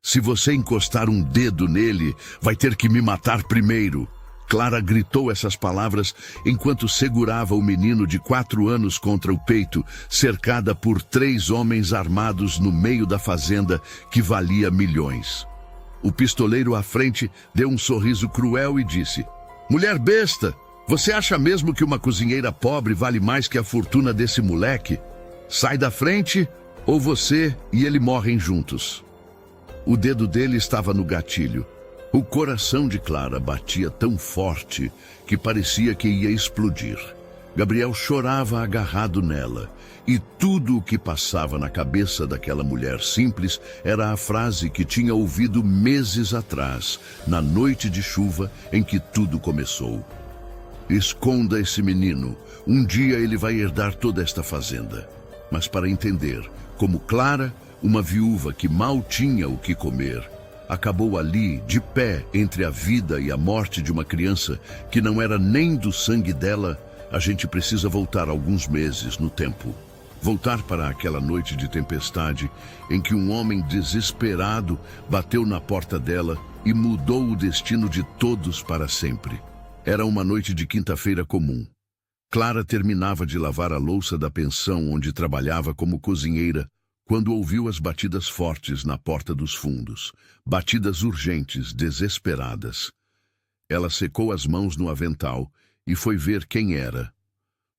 Se você encostar um dedo nele, vai ter que me matar primeiro. Clara gritou essas palavras enquanto segurava o menino de 4 anos contra o peito, cercada por 3 homens armados no meio da fazenda que valia milhões. O pistoleiro à frente deu um sorriso cruel e disse: "Mulher besta, você acha mesmo que uma cozinheira pobre vale mais que a fortuna desse moleque? Sai da frente ou você e ele morrem juntos." O dedo dele estava no gatilho. O coração de Clara batia tão forte que parecia que ia explodir. Gabriel chorava agarrado nela, e tudo o que passava na cabeça daquela mulher simples era a frase que tinha ouvido meses atrás, na noite de chuva em que tudo começou. "Esconda esse menino, um dia ele vai herdar toda esta fazenda." Mas para entender como Clara, uma viúva que mal tinha o que comer, acabou ali, de pé, entre a vida e a morte de uma criança que não era nem do sangue dela, a gente precisa voltar alguns meses no tempo. Voltar para aquela noite de tempestade em que um homem desesperado bateu na porta dela e mudou o destino de todos para sempre. Era uma noite de quinta-feira comum. Clara terminava de lavar a louça da pensão onde trabalhava como cozinheira, quando ouviu as batidas fortes na porta dos fundos, batidas urgentes, desesperadas. Ela secou as mãos no avental e foi ver quem era.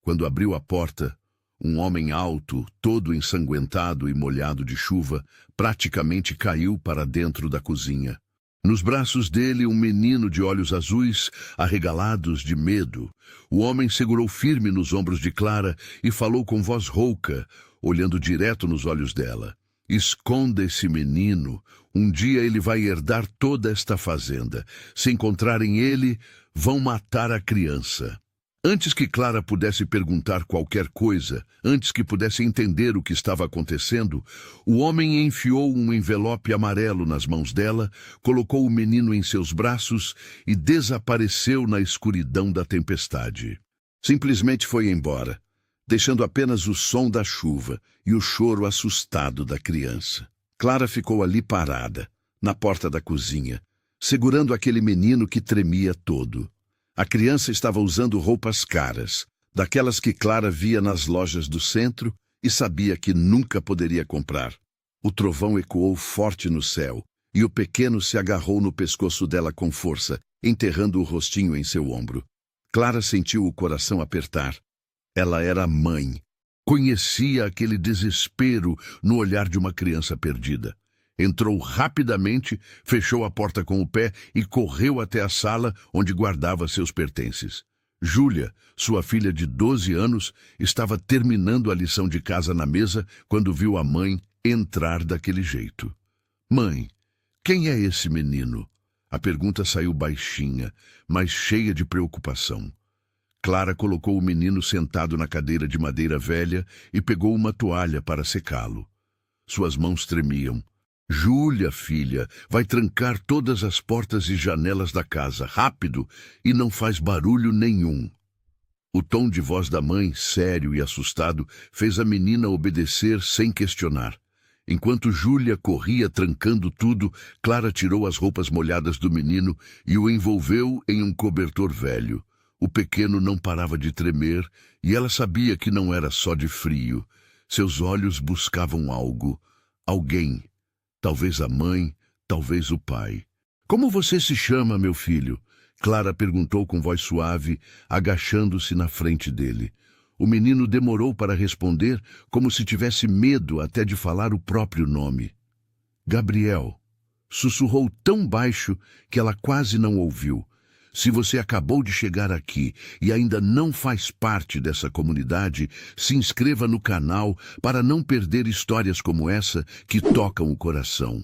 Quando abriu a porta, um homem alto, todo ensanguentado e molhado de chuva, praticamente caiu para dentro da cozinha. Nos braços dele, um menino de olhos azuis, arregalados de medo. O homem segurou firme nos ombros de Clara e falou com voz rouca, olhando direto nos olhos dela: "Esconda esse menino. Um dia ele vai herdar toda esta fazenda. Se encontrarem ele, vão matar a criança." Antes que Clara pudesse perguntar qualquer coisa, antes que pudesse entender o que estava acontecendo, o homem enfiou um envelope amarelo nas mãos dela, colocou o menino em seus braços e desapareceu na escuridão da tempestade. Simplesmente foi embora, deixando apenas o som da chuva e o choro assustado da criança. Clara ficou ali parada, na porta da cozinha, segurando aquele menino que tremia todo. A criança estava usando roupas caras, daquelas que Clara via nas lojas do centro e sabia que nunca poderia comprar. O trovão ecoou forte no céu e o pequeno se agarrou no pescoço dela com força, enterrando o rostinho em seu ombro. Clara sentiu o coração apertar. Ela era mãe. Conhecia aquele desespero no olhar de uma criança perdida. Entrou rapidamente, fechou a porta com o pé e correu até a sala onde guardava seus pertences. Júlia, sua filha de 12 anos, estava terminando a lição de casa na mesa quando viu a mãe entrar daquele jeito. "Mãe, quem é esse menino?" A pergunta saiu baixinha, mas cheia de preocupação. Clara colocou o menino sentado na cadeira de madeira velha e pegou uma toalha para secá-lo. Suas mãos tremiam. "Júlia, filha, vai trancar todas as portas e janelas da casa, rápido, e não faz barulho nenhum." O tom de voz da mãe, sério e assustado, fez a menina obedecer sem questionar. Enquanto Júlia corria trancando tudo, Clara tirou as roupas molhadas do menino e o envolveu em um cobertor velho. O pequeno não parava de tremer e ela sabia que não era só de frio. Seus olhos buscavam algo, alguém. Talvez a mãe, talvez o pai. "Como você se chama, meu filho?" Clara perguntou com voz suave, agachando-se na frente dele. O menino demorou para responder, como se tivesse medo até de falar o próprio nome. "Gabriel." Sussurrou tão baixo que ela quase não ouviu. Se você acabou de chegar aqui e ainda não faz parte dessa comunidade, se inscreva no canal para não perder histórias como essa que tocam o coração.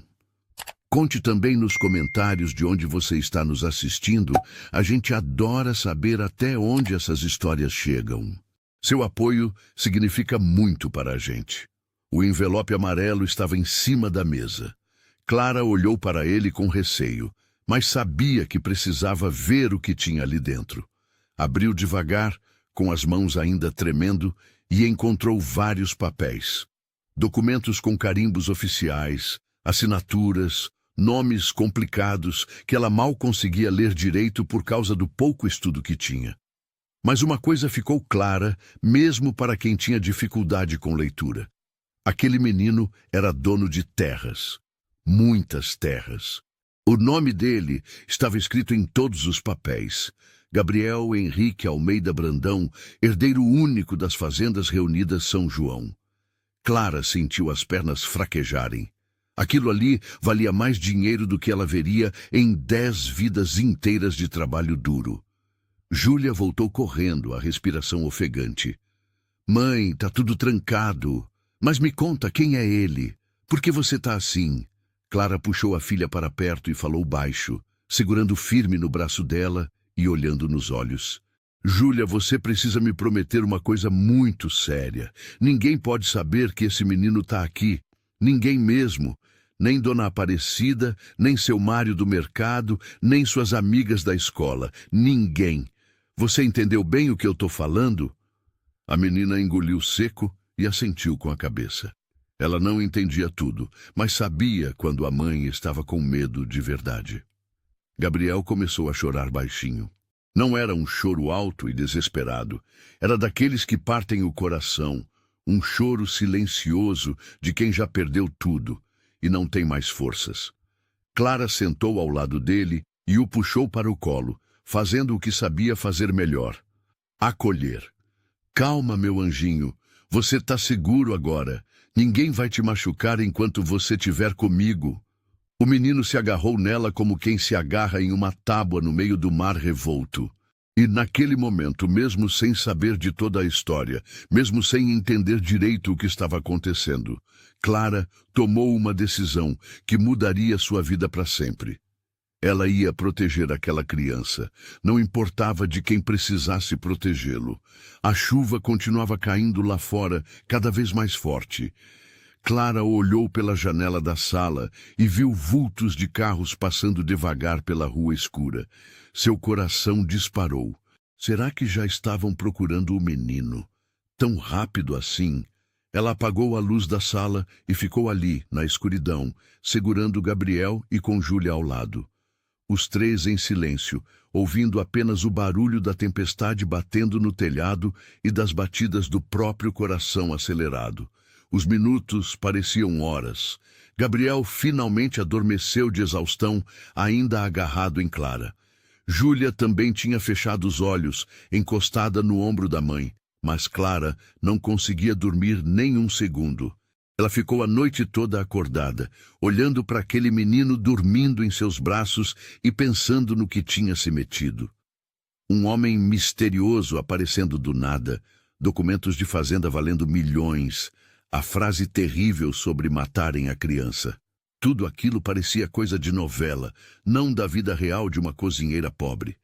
Conte também nos comentários de onde você está nos assistindo. A gente adora saber até onde essas histórias chegam. Seu apoio significa muito para a gente. O envelope amarelo estava em cima da mesa. Clara olhou para ele com receio, mas sabia que precisava ver o que tinha ali dentro. Abriu devagar, com as mãos ainda tremendo, e encontrou vários papéis. Documentos com carimbos oficiais, assinaturas, nomes complicados que ela mal conseguia ler direito por causa do pouco estudo que tinha. Mas uma coisa ficou clara, mesmo para quem tinha dificuldade com leitura. Aquele menino era dono de terras. Muitas terras. O nome dele estava escrito em todos os papéis. Gabriel Henrique Almeida Brandão, herdeiro único das fazendas reunidas São João. Clara sentiu as pernas fraquejarem. Aquilo ali valia mais dinheiro do que ela veria em 10 vidas inteiras de trabalho duro. Júlia voltou correndo, a respiração ofegante. Mãe, tá tudo trancado. Mas me conta, quem é ele? Por que você tá assim? Clara puxou a filha para perto e falou baixo, segurando firme no braço dela e olhando nos olhos. Júlia, você precisa me prometer uma coisa muito séria. Ninguém pode saber que esse menino tá aqui. Ninguém mesmo. Nem Dona Aparecida, nem seu Mário do mercado, nem suas amigas da escola. Ninguém. Você entendeu bem o que eu tô falando? A menina engoliu seco e assentiu com a cabeça. Ela não entendia tudo, mas sabia quando a mãe estava com medo de verdade. Gabriel começou a chorar baixinho. Não era um choro alto e desesperado. Era daqueles que partem o coração. Um choro silencioso de quem já perdeu tudo e não tem mais forças. Clara sentou ao lado dele e o puxou para o colo, fazendo o que sabia fazer melhor. Acolher. Calma, meu anjinho. Você tá seguro agora. Ninguém vai te machucar enquanto você estiver comigo. O menino se agarrou nela como quem se agarra em uma tábua no meio do mar revolto. E naquele momento, mesmo sem saber de toda a história, mesmo sem entender direito o que estava acontecendo, Clara tomou uma decisão que mudaria sua vida para sempre. Ela ia proteger aquela criança. Não importava de quem precisasse protegê-lo. A chuva continuava caindo lá fora, cada vez mais forte. Clara olhou pela janela da sala e viu vultos de carros passando devagar pela rua escura. Seu coração disparou. Será que já estavam procurando o menino? Tão rápido assim? Ela apagou a luz da sala e ficou ali, na escuridão, segurando Gabriel e com Júlia ao lado. Os três em silêncio, ouvindo apenas o barulho da tempestade batendo no telhado e das batidas do próprio coração acelerado. Os minutos pareciam horas. Gabriel finalmente adormeceu de exaustão, ainda agarrado em Clara. Júlia também tinha fechado os olhos, encostada no ombro da mãe, mas Clara não conseguia dormir nem um segundo. Ela ficou a noite toda acordada, olhando para aquele menino dormindo em seus braços e pensando no que tinha se metido. Um homem misterioso aparecendo do nada, documentos de fazenda valendo milhões, a frase terrível sobre matarem a criança. Tudo aquilo parecia coisa de novela, não da vida real de uma cozinheira pobre.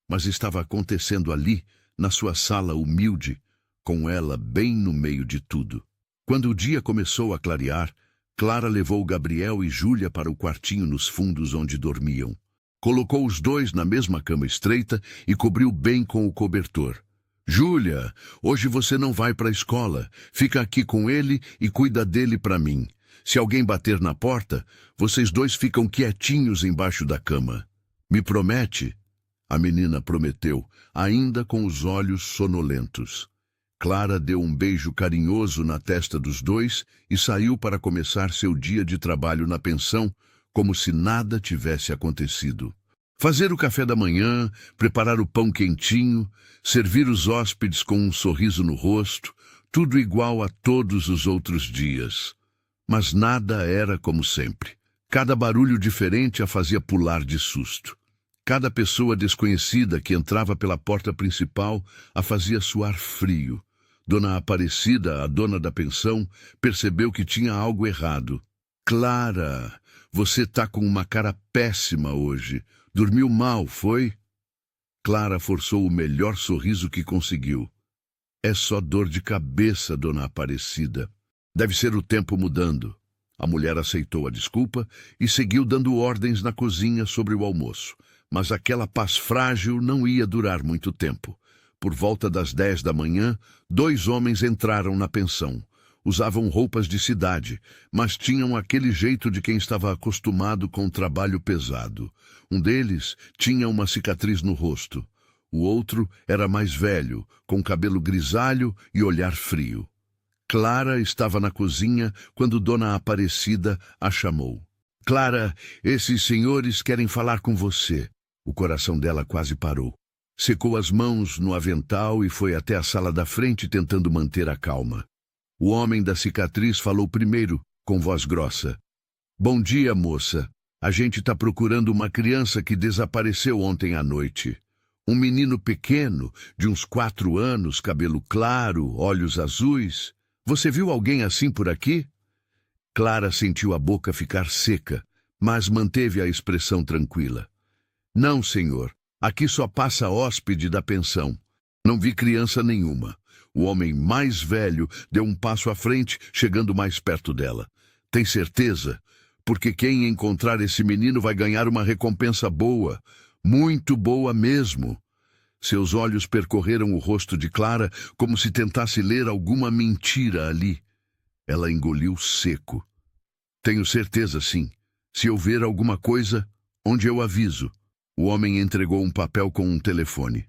Mas estava acontecendo ali, na sua sala humilde, com ela bem no meio de tudo. Quando o dia começou a clarear, Clara levou Gabriel e Júlia para o quartinho nos fundos onde dormiam. Colocou os dois na mesma cama estreita e cobriu bem com o cobertor. Júlia, hoje você não vai para a escola. Fica aqui com ele e cuida dele para mim. Se alguém bater na porta, vocês dois ficam quietinhos embaixo da cama. Me promete? A menina prometeu, ainda com os olhos sonolentos. Clara deu um beijo carinhoso na testa dos dois e saiu para começar seu dia de trabalho na pensão, como se nada tivesse acontecido. Fazer o café da manhã, preparar o pão quentinho, servir os hóspedes com um sorriso no rosto, tudo igual a todos os outros dias. Mas nada era como sempre. Cada barulho diferente a fazia pular de susto. Cada pessoa desconhecida que entrava pela porta principal a fazia suar frio. Dona Aparecida, a dona da pensão, percebeu que tinha algo errado. Clara, você tá com uma cara péssima hoje. Dormiu mal, foi? Clara forçou o melhor sorriso que conseguiu. É só dor de cabeça, Dona Aparecida. Deve ser o tempo mudando. A mulher aceitou a desculpa e seguiu dando ordens na cozinha sobre o almoço. Mas aquela paz frágil não ia durar muito tempo. Por volta das 10 da manhã, 2 homens entraram na pensão. Usavam roupas de cidade, mas tinham aquele jeito de quem estava acostumado com trabalho pesado. Um deles tinha uma cicatriz no rosto. O outro era mais velho, com cabelo grisalho e olhar frio. Clara estava na cozinha quando Dona Aparecida a chamou. Clara, esses senhores querem falar com você. O coração dela quase parou. Secou as mãos no avental e foi até a sala da frente tentando manter a calma. O homem da cicatriz falou primeiro, com voz grossa. Bom dia, moça. A gente está procurando uma criança que desapareceu ontem à noite. Um menino pequeno, de uns 4 anos, cabelo claro, olhos azuis. Você viu alguém assim por aqui? Clara sentiu a boca ficar seca, mas manteve a expressão tranquila. Não, senhor. Aqui só passa hóspede da pensão. Não vi criança nenhuma. O homem mais velho deu um passo à frente, chegando mais perto dela. Tem certeza? Porque quem encontrar esse menino vai ganhar uma recompensa boa. Muito boa mesmo. Seus olhos percorreram o rosto de Clara como se tentasse ler alguma mentira ali. Ela engoliu seco. Tenho certeza, sim. Se eu ver alguma coisa, onde eu aviso. O homem entregou um papel com um telefone.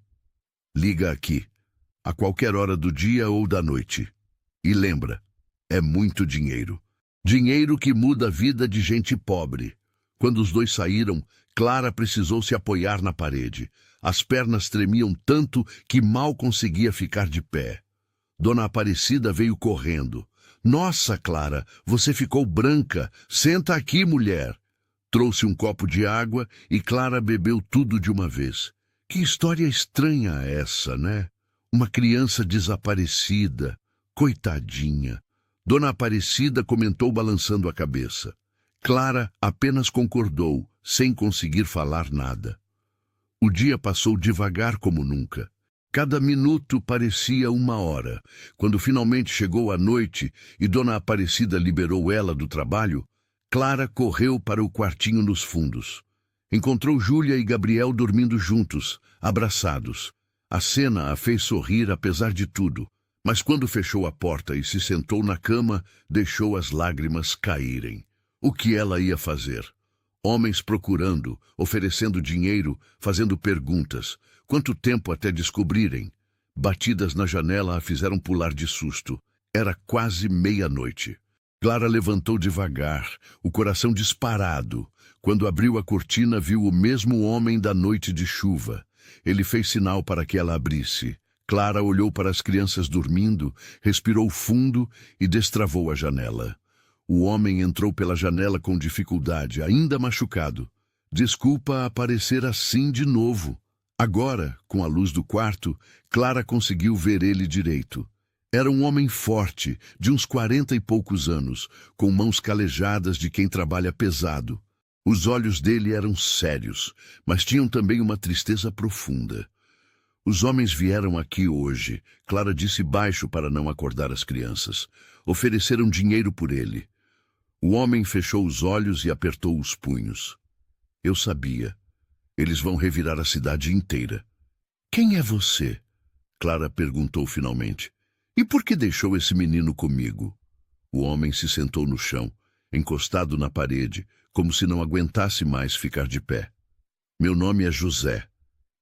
Liga aqui. A qualquer hora do dia ou da noite. E lembra, é muito dinheiro. Dinheiro que muda a vida de gente pobre. Quando os dois saíram, Clara precisou se apoiar na parede. As pernas tremiam tanto que mal conseguia ficar de pé. Dona Aparecida veio correndo. Nossa, Clara, você ficou branca. Senta aqui, mulher. Trouxe um copo de água e Clara bebeu tudo de uma vez. Que história estranha essa, né? Uma criança desaparecida. Coitadinha. Dona Aparecida comentou balançando a cabeça. Clara apenas concordou, sem conseguir falar nada. O dia passou devagar como nunca. Cada minuto parecia 1 hora. Quando finalmente chegou a noite e Dona Aparecida liberou ela do trabalho, Clara correu para o quartinho nos fundos. Encontrou Júlia e Gabriel dormindo juntos, abraçados. A cena a fez sorrir apesar de tudo, mas quando fechou a porta e se sentou na cama, deixou as lágrimas caírem. O que ela ia fazer? Homens procurando, oferecendo dinheiro, fazendo perguntas. Quanto tempo até descobrirem? Batidas na janela a fizeram pular de susto. Era quase meia-noite. Clara levantou devagar, o coração disparado. Quando abriu a cortina, viu o mesmo homem da noite de chuva. Ele fez sinal para que ela abrisse. Clara olhou para as crianças dormindo, respirou fundo e destravou a janela. O homem entrou pela janela com dificuldade, ainda machucado. Desculpa aparecer assim de novo. Agora, com a luz do quarto, Clara conseguiu ver ele direito. Era um homem forte, de uns 40 e poucos anos, com mãos calejadas de quem trabalha pesado. Os olhos dele eram sérios, mas tinham também uma tristeza profunda. Os homens vieram aqui hoje, Clara disse baixo para não acordar as crianças. Ofereceram dinheiro por ele. O homem fechou os olhos e apertou os punhos. Eu sabia. Eles vão revirar a cidade inteira. Quem é você? Clara perguntou finalmente. E por que deixou esse menino comigo? O homem se sentou no chão, encostado na parede, como se não aguentasse mais ficar de pé. Meu nome é José.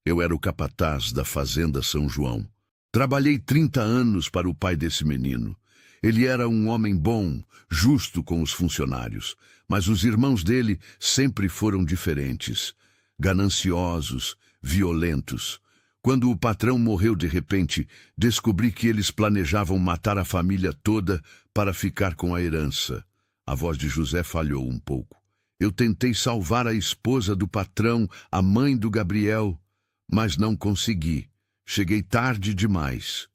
Eu era o capataz da fazenda São João. Trabalhei 30 anos para o pai desse menino. Ele era um homem bom, justo com os funcionários, mas os irmãos dele sempre foram diferentes, gananciosos, violentos. Quando o patrão morreu de repente, descobri que eles planejavam matar a família toda para ficar com a herança. A voz de José falhou um pouco. Eu tentei salvar a esposa do patrão, a mãe do Gabriel, mas não consegui. Cheguei tarde demais.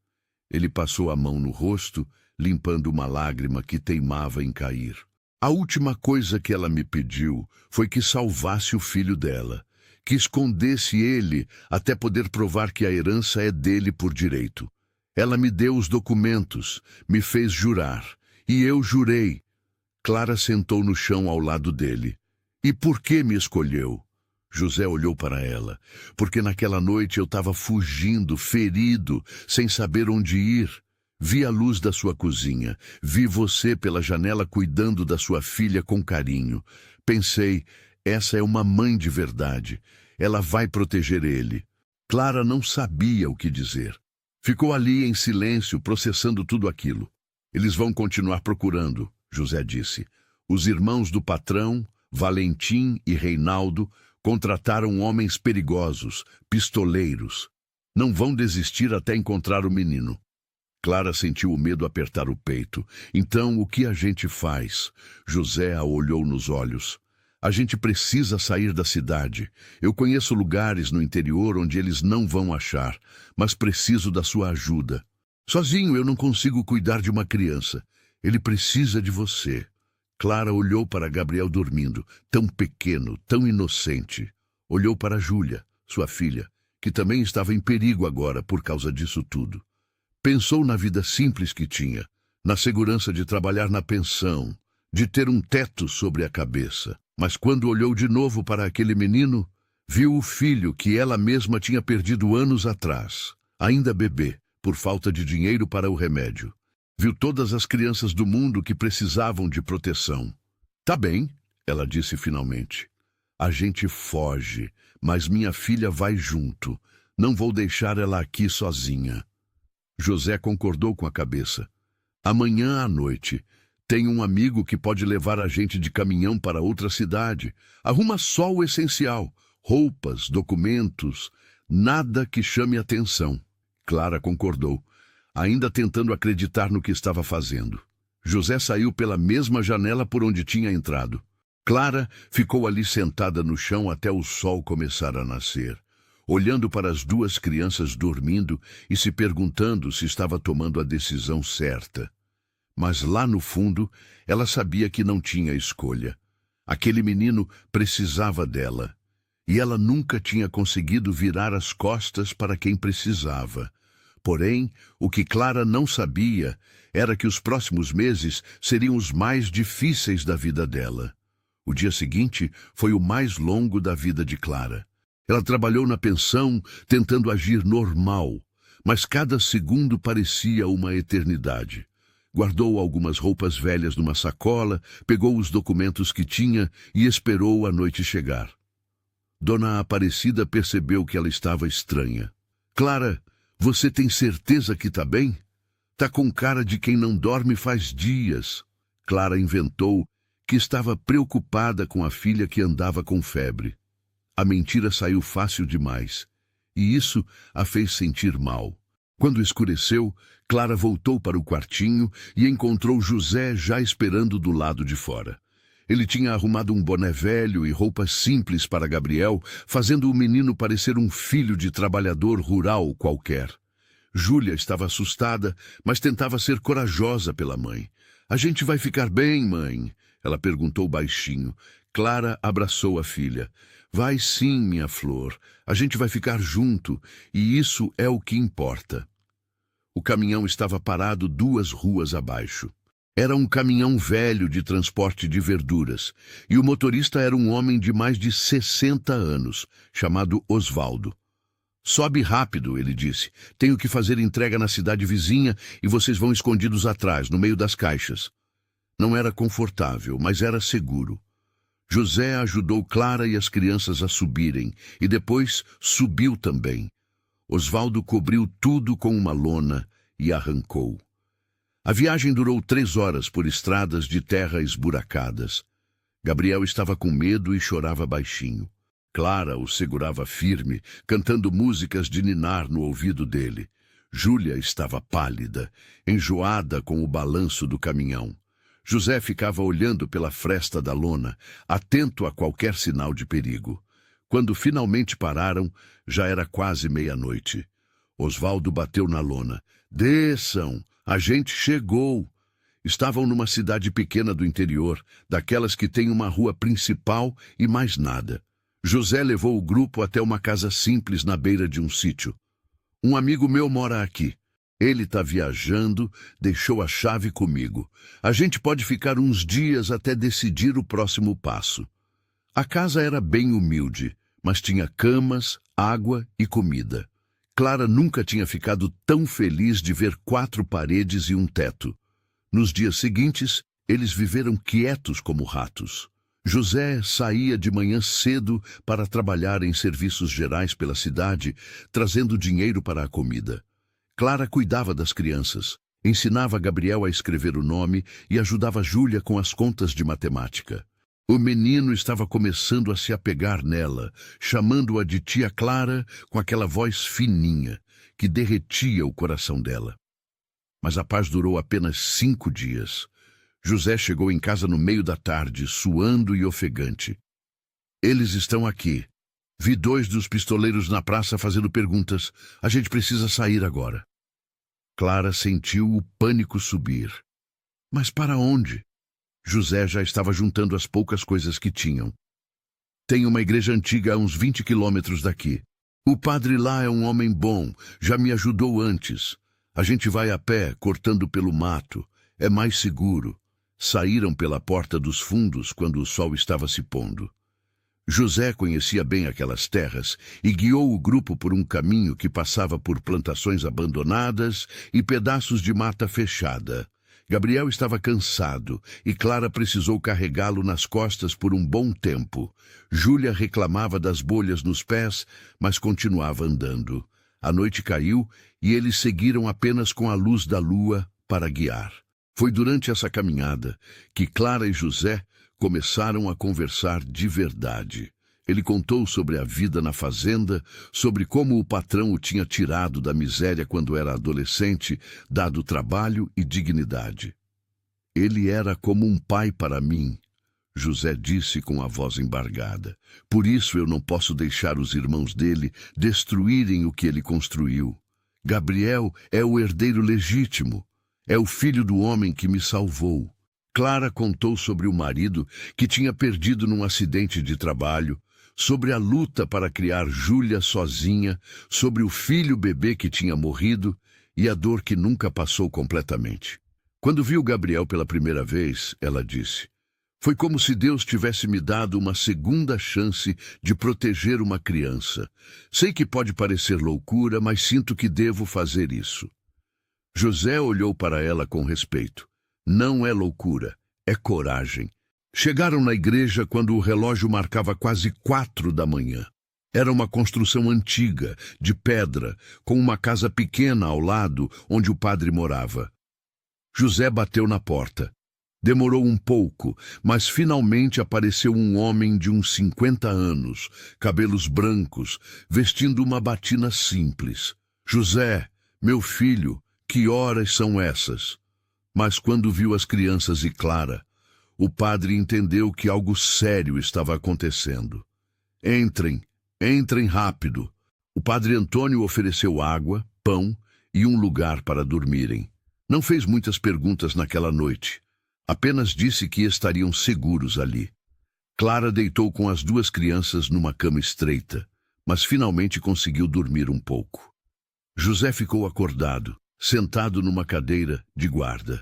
Ele passou a mão no rosto, limpando uma lágrima que teimava em cair. A última coisa que ela me pediu foi que salvasse o filho dela, que escondesse ele até poder provar que a herança é dele por direito. Ela me deu os documentos, me fez jurar, e eu jurei. Clara sentou no chão ao lado dele. E por que me escolheu? José olhou para ela. Porque naquela noite eu estava fugindo, ferido, sem saber onde ir. Vi a luz da sua cozinha, vi você pela janela cuidando da sua filha com carinho. Pensei, essa é uma mãe de verdade. Ela vai proteger ele. Clara não sabia o que dizer. Ficou ali em silêncio, processando tudo aquilo. Eles vão continuar procurando, José disse. Os irmãos do patrão, Valentim e Reinaldo, contrataram homens perigosos, pistoleiros. Não vão desistir até encontrar o menino. Clara sentiu o medo apertar o peito. Então, o que a gente faz? José a olhou nos olhos. A gente precisa sair da cidade. Eu conheço lugares no interior onde eles não vão achar, mas preciso da sua ajuda. Sozinho eu não consigo cuidar de uma criança. Ele precisa de você. Clara olhou para Gabriel dormindo, tão pequeno, tão inocente. Olhou para Júlia, sua filha, que também estava em perigo agora por causa disso tudo. Pensou na vida simples que tinha, na segurança de trabalhar na pensão, de ter um teto sobre a cabeça. Mas quando olhou de novo para aquele menino, viu o filho que ela mesma tinha perdido anos atrás, ainda bebê, por falta de dinheiro para o remédio. Viu todas as crianças do mundo que precisavam de proteção. Tá bem, ela disse finalmente. A gente foge, mas minha filha vai junto. Não vou deixar ela aqui sozinha. José concordou com a cabeça. Amanhã à noite, tem um amigo que pode levar a gente de caminhão para outra cidade. Arruma só o essencial. Roupas, documentos, nada que chame atenção. Clara concordou, ainda tentando acreditar no que estava fazendo. José saiu pela mesma janela por onde tinha entrado. Clara ficou ali sentada no chão até o sol começar a nascer, olhando para as duas crianças dormindo e se perguntando se estava tomando a decisão certa. Mas lá no fundo, ela sabia que não tinha escolha. Aquele menino precisava dela, e ela nunca tinha conseguido virar as costas para quem precisava. Porém, o que Clara não sabia era que os próximos meses seriam os mais difíceis da vida dela. O dia seguinte foi o mais longo da vida de Clara. Ela trabalhou na pensão, tentando agir normal, mas cada segundo parecia uma eternidade. Guardou algumas roupas velhas numa sacola, pegou os documentos que tinha e esperou a noite chegar. Dona Aparecida percebeu que ela estava estranha. Clara, você tem certeza que está bem? Tá com cara de quem não dorme faz dias. Clara inventou que estava preocupada com a filha que andava com febre. A mentira saiu fácil demais, e isso a fez sentir mal. Quando escureceu, Clara voltou para o quartinho e encontrou José já esperando do lado de fora. Ele tinha arrumado um boné velho e roupas simples para Gabriel, fazendo o menino parecer um filho de trabalhador rural qualquer. Júlia estava assustada, mas tentava ser corajosa pela mãe. A gente vai ficar bem, mãe? Ela perguntou baixinho. Clara abraçou a filha. Vai sim, minha flor. A gente vai ficar junto, e isso é o que importa. O caminhão estava parado 2 ruas abaixo. Era um caminhão velho de transporte de verduras, e o motorista era um homem de mais de 60 anos, chamado Osvaldo. Sobe rápido, ele disse. Tenho que fazer entrega na cidade vizinha e vocês vão escondidos atrás, no meio das caixas. Não era confortável, mas era seguro. José ajudou Clara e as crianças a subirem, e depois subiu também. Osvaldo cobriu tudo com uma lona e arrancou. A viagem durou 3 horas por estradas de terra esburacadas. Gabriel estava com medo e chorava baixinho. Clara o segurava firme, cantando músicas de ninar no ouvido dele. Júlia estava pálida, enjoada com o balanço do caminhão. José ficava olhando pela fresta da lona, atento a qualquer sinal de perigo. Quando finalmente pararam, já era quase meia-noite. Osvaldo bateu na lona. Desçam! A gente chegou! Estavam numa cidade pequena do interior, daquelas que tem uma rua principal e mais nada. José levou o grupo até uma casa simples na beira de um sítio. Um amigo meu mora aqui. Ele está viajando, deixou a chave comigo. A gente pode ficar uns dias até decidir o próximo passo. A casa era bem humilde, mas tinha camas, água e comida. Clara nunca tinha ficado tão feliz de ver 4 paredes e um teto. Nos dias seguintes, eles viveram quietos como ratos. José saía de manhã cedo para trabalhar em serviços gerais pela cidade, trazendo dinheiro para a comida. Clara cuidava das crianças, ensinava Gabriel a escrever o nome e ajudava Júlia com as contas de matemática. O menino estava começando a se apegar nela, chamando-a de tia Clara com aquela voz fininha que derretia o coração dela. Mas a paz durou apenas 5 dias. José chegou em casa no meio da tarde, suando e ofegante. Eles estão aqui. Vi 2 dos pistoleiros na praça fazendo perguntas. A gente precisa sair agora. Clara sentiu o pânico subir. Mas para onde? José já estava juntando as poucas coisas que tinham. Tem uma igreja antiga a uns 20 quilômetros daqui. O padre lá é um homem bom, já me ajudou antes. A gente vai a pé, cortando pelo mato. É mais seguro. Saíram pela porta dos fundos quando o sol estava se pondo. José conhecia bem aquelas terras e guiou o grupo por um caminho que passava por plantações abandonadas e pedaços de mata fechada. Gabriel estava cansado e Clara precisou carregá-lo nas costas por um bom tempo. Júlia reclamava das bolhas nos pés, mas continuava andando. A noite caiu e eles seguiram apenas com a luz da lua para guiar. Foi durante essa caminhada que Clara e José começaram a conversar de verdade. Ele contou sobre a vida na fazenda, sobre como o patrão o tinha tirado da miséria quando era adolescente, dado trabalho e dignidade. Ele era como um pai para mim, José disse com a voz embargada. Por isso eu não posso deixar os irmãos dele destruírem o que ele construiu. Gabriel é o herdeiro legítimo. É o filho do homem que me salvou. Clara contou sobre o marido que tinha perdido num acidente de trabalho, sobre a luta para criar Júlia sozinha, sobre o filho bebê que tinha morrido e a dor que nunca passou completamente. Quando viu Gabriel pela primeira vez, ela disse: foi como se Deus tivesse me dado uma segunda chance de proteger uma criança. Sei que pode parecer loucura, mas sinto que devo fazer isso. José olhou para ela com respeito. Não é loucura, é coragem. Chegaram na igreja quando o relógio marcava quase 4 da manhã. Era uma construção antiga, de pedra, com uma casa pequena ao lado onde o padre morava. José bateu na porta. Demorou um pouco, mas finalmente apareceu um homem de uns 50 anos, cabelos brancos, vestindo uma batina simples. José, meu filho, que horas são essas? Mas quando viu as crianças e Clara, o padre entendeu que algo sério estava acontecendo. Entrem, entrem rápido. O padre Antônio ofereceu água, pão e um lugar para dormirem. Não fez muitas perguntas naquela noite. Apenas disse que estariam seguros ali. Clara deitou com as 2 crianças numa cama estreita, mas finalmente conseguiu dormir um pouco. José ficou acordado, sentado numa cadeira de guarda.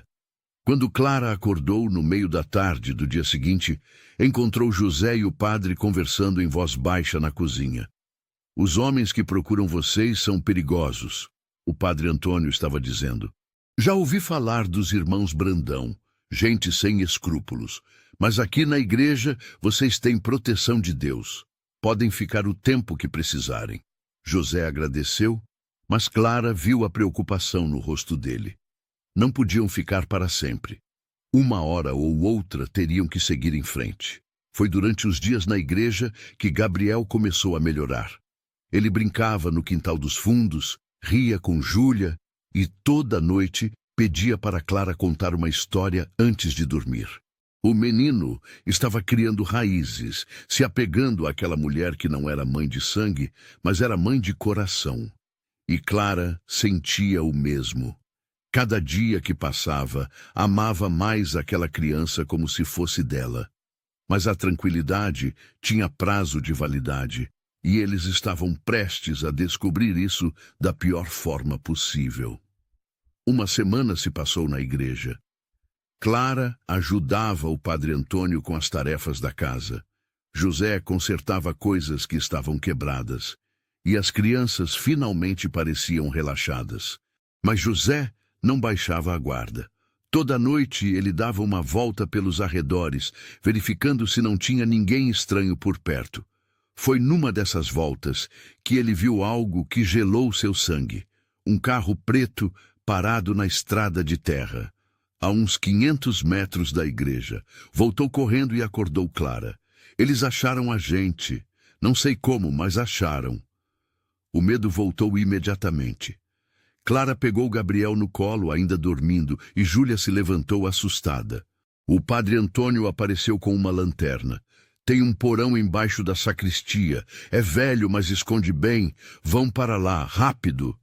Quando Clara acordou no meio da tarde do dia seguinte, encontrou José e o padre conversando em voz baixa na cozinha. Os homens que procuram vocês são perigosos, o padre Antônio estava dizendo. Já ouvi falar dos irmãos Brandão, gente sem escrúpulos, mas aqui na igreja vocês têm proteção de Deus. Podem ficar o tempo que precisarem. José agradeceu, mas Clara viu a preocupação no rosto dele. Não podiam ficar para sempre. Uma hora ou outra teriam que seguir em frente. Foi durante os dias na igreja que Gabriel começou a melhorar. Ele brincava no quintal dos fundos, ria com Júlia e toda noite pedia para Clara contar uma história antes de dormir. O menino estava criando raízes, se apegando àquela mulher que não era mãe de sangue, mas era mãe de coração. E Clara sentia o mesmo. Cada dia que passava, amava mais aquela criança como se fosse dela. Mas a tranquilidade tinha prazo de validade, e eles estavam prestes a descobrir isso da pior forma possível. Uma semana se passou na igreja. Clara ajudava o padre Antônio com as tarefas da casa. José consertava coisas que estavam quebradas. e as crianças finalmente pareciam relaxadas. Mas José não baixava a guarda. Toda noite ele dava uma volta pelos arredores, verificando se não tinha ninguém estranho por perto. Foi numa dessas voltas que ele viu algo que gelou seu sangue. Um carro preto parado na estrada de terra, a uns 500 metros da igreja. Voltou correndo e acordou Clara. Eles acharam a gente. Não sei como, mas acharam. O medo voltou imediatamente. Clara pegou Gabriel no colo, ainda dormindo, e Júlia se levantou assustada. O padre Antônio apareceu com uma lanterna. Tem um porão embaixo da sacristia. É velho, mas esconde bem. Vão para lá, rápido.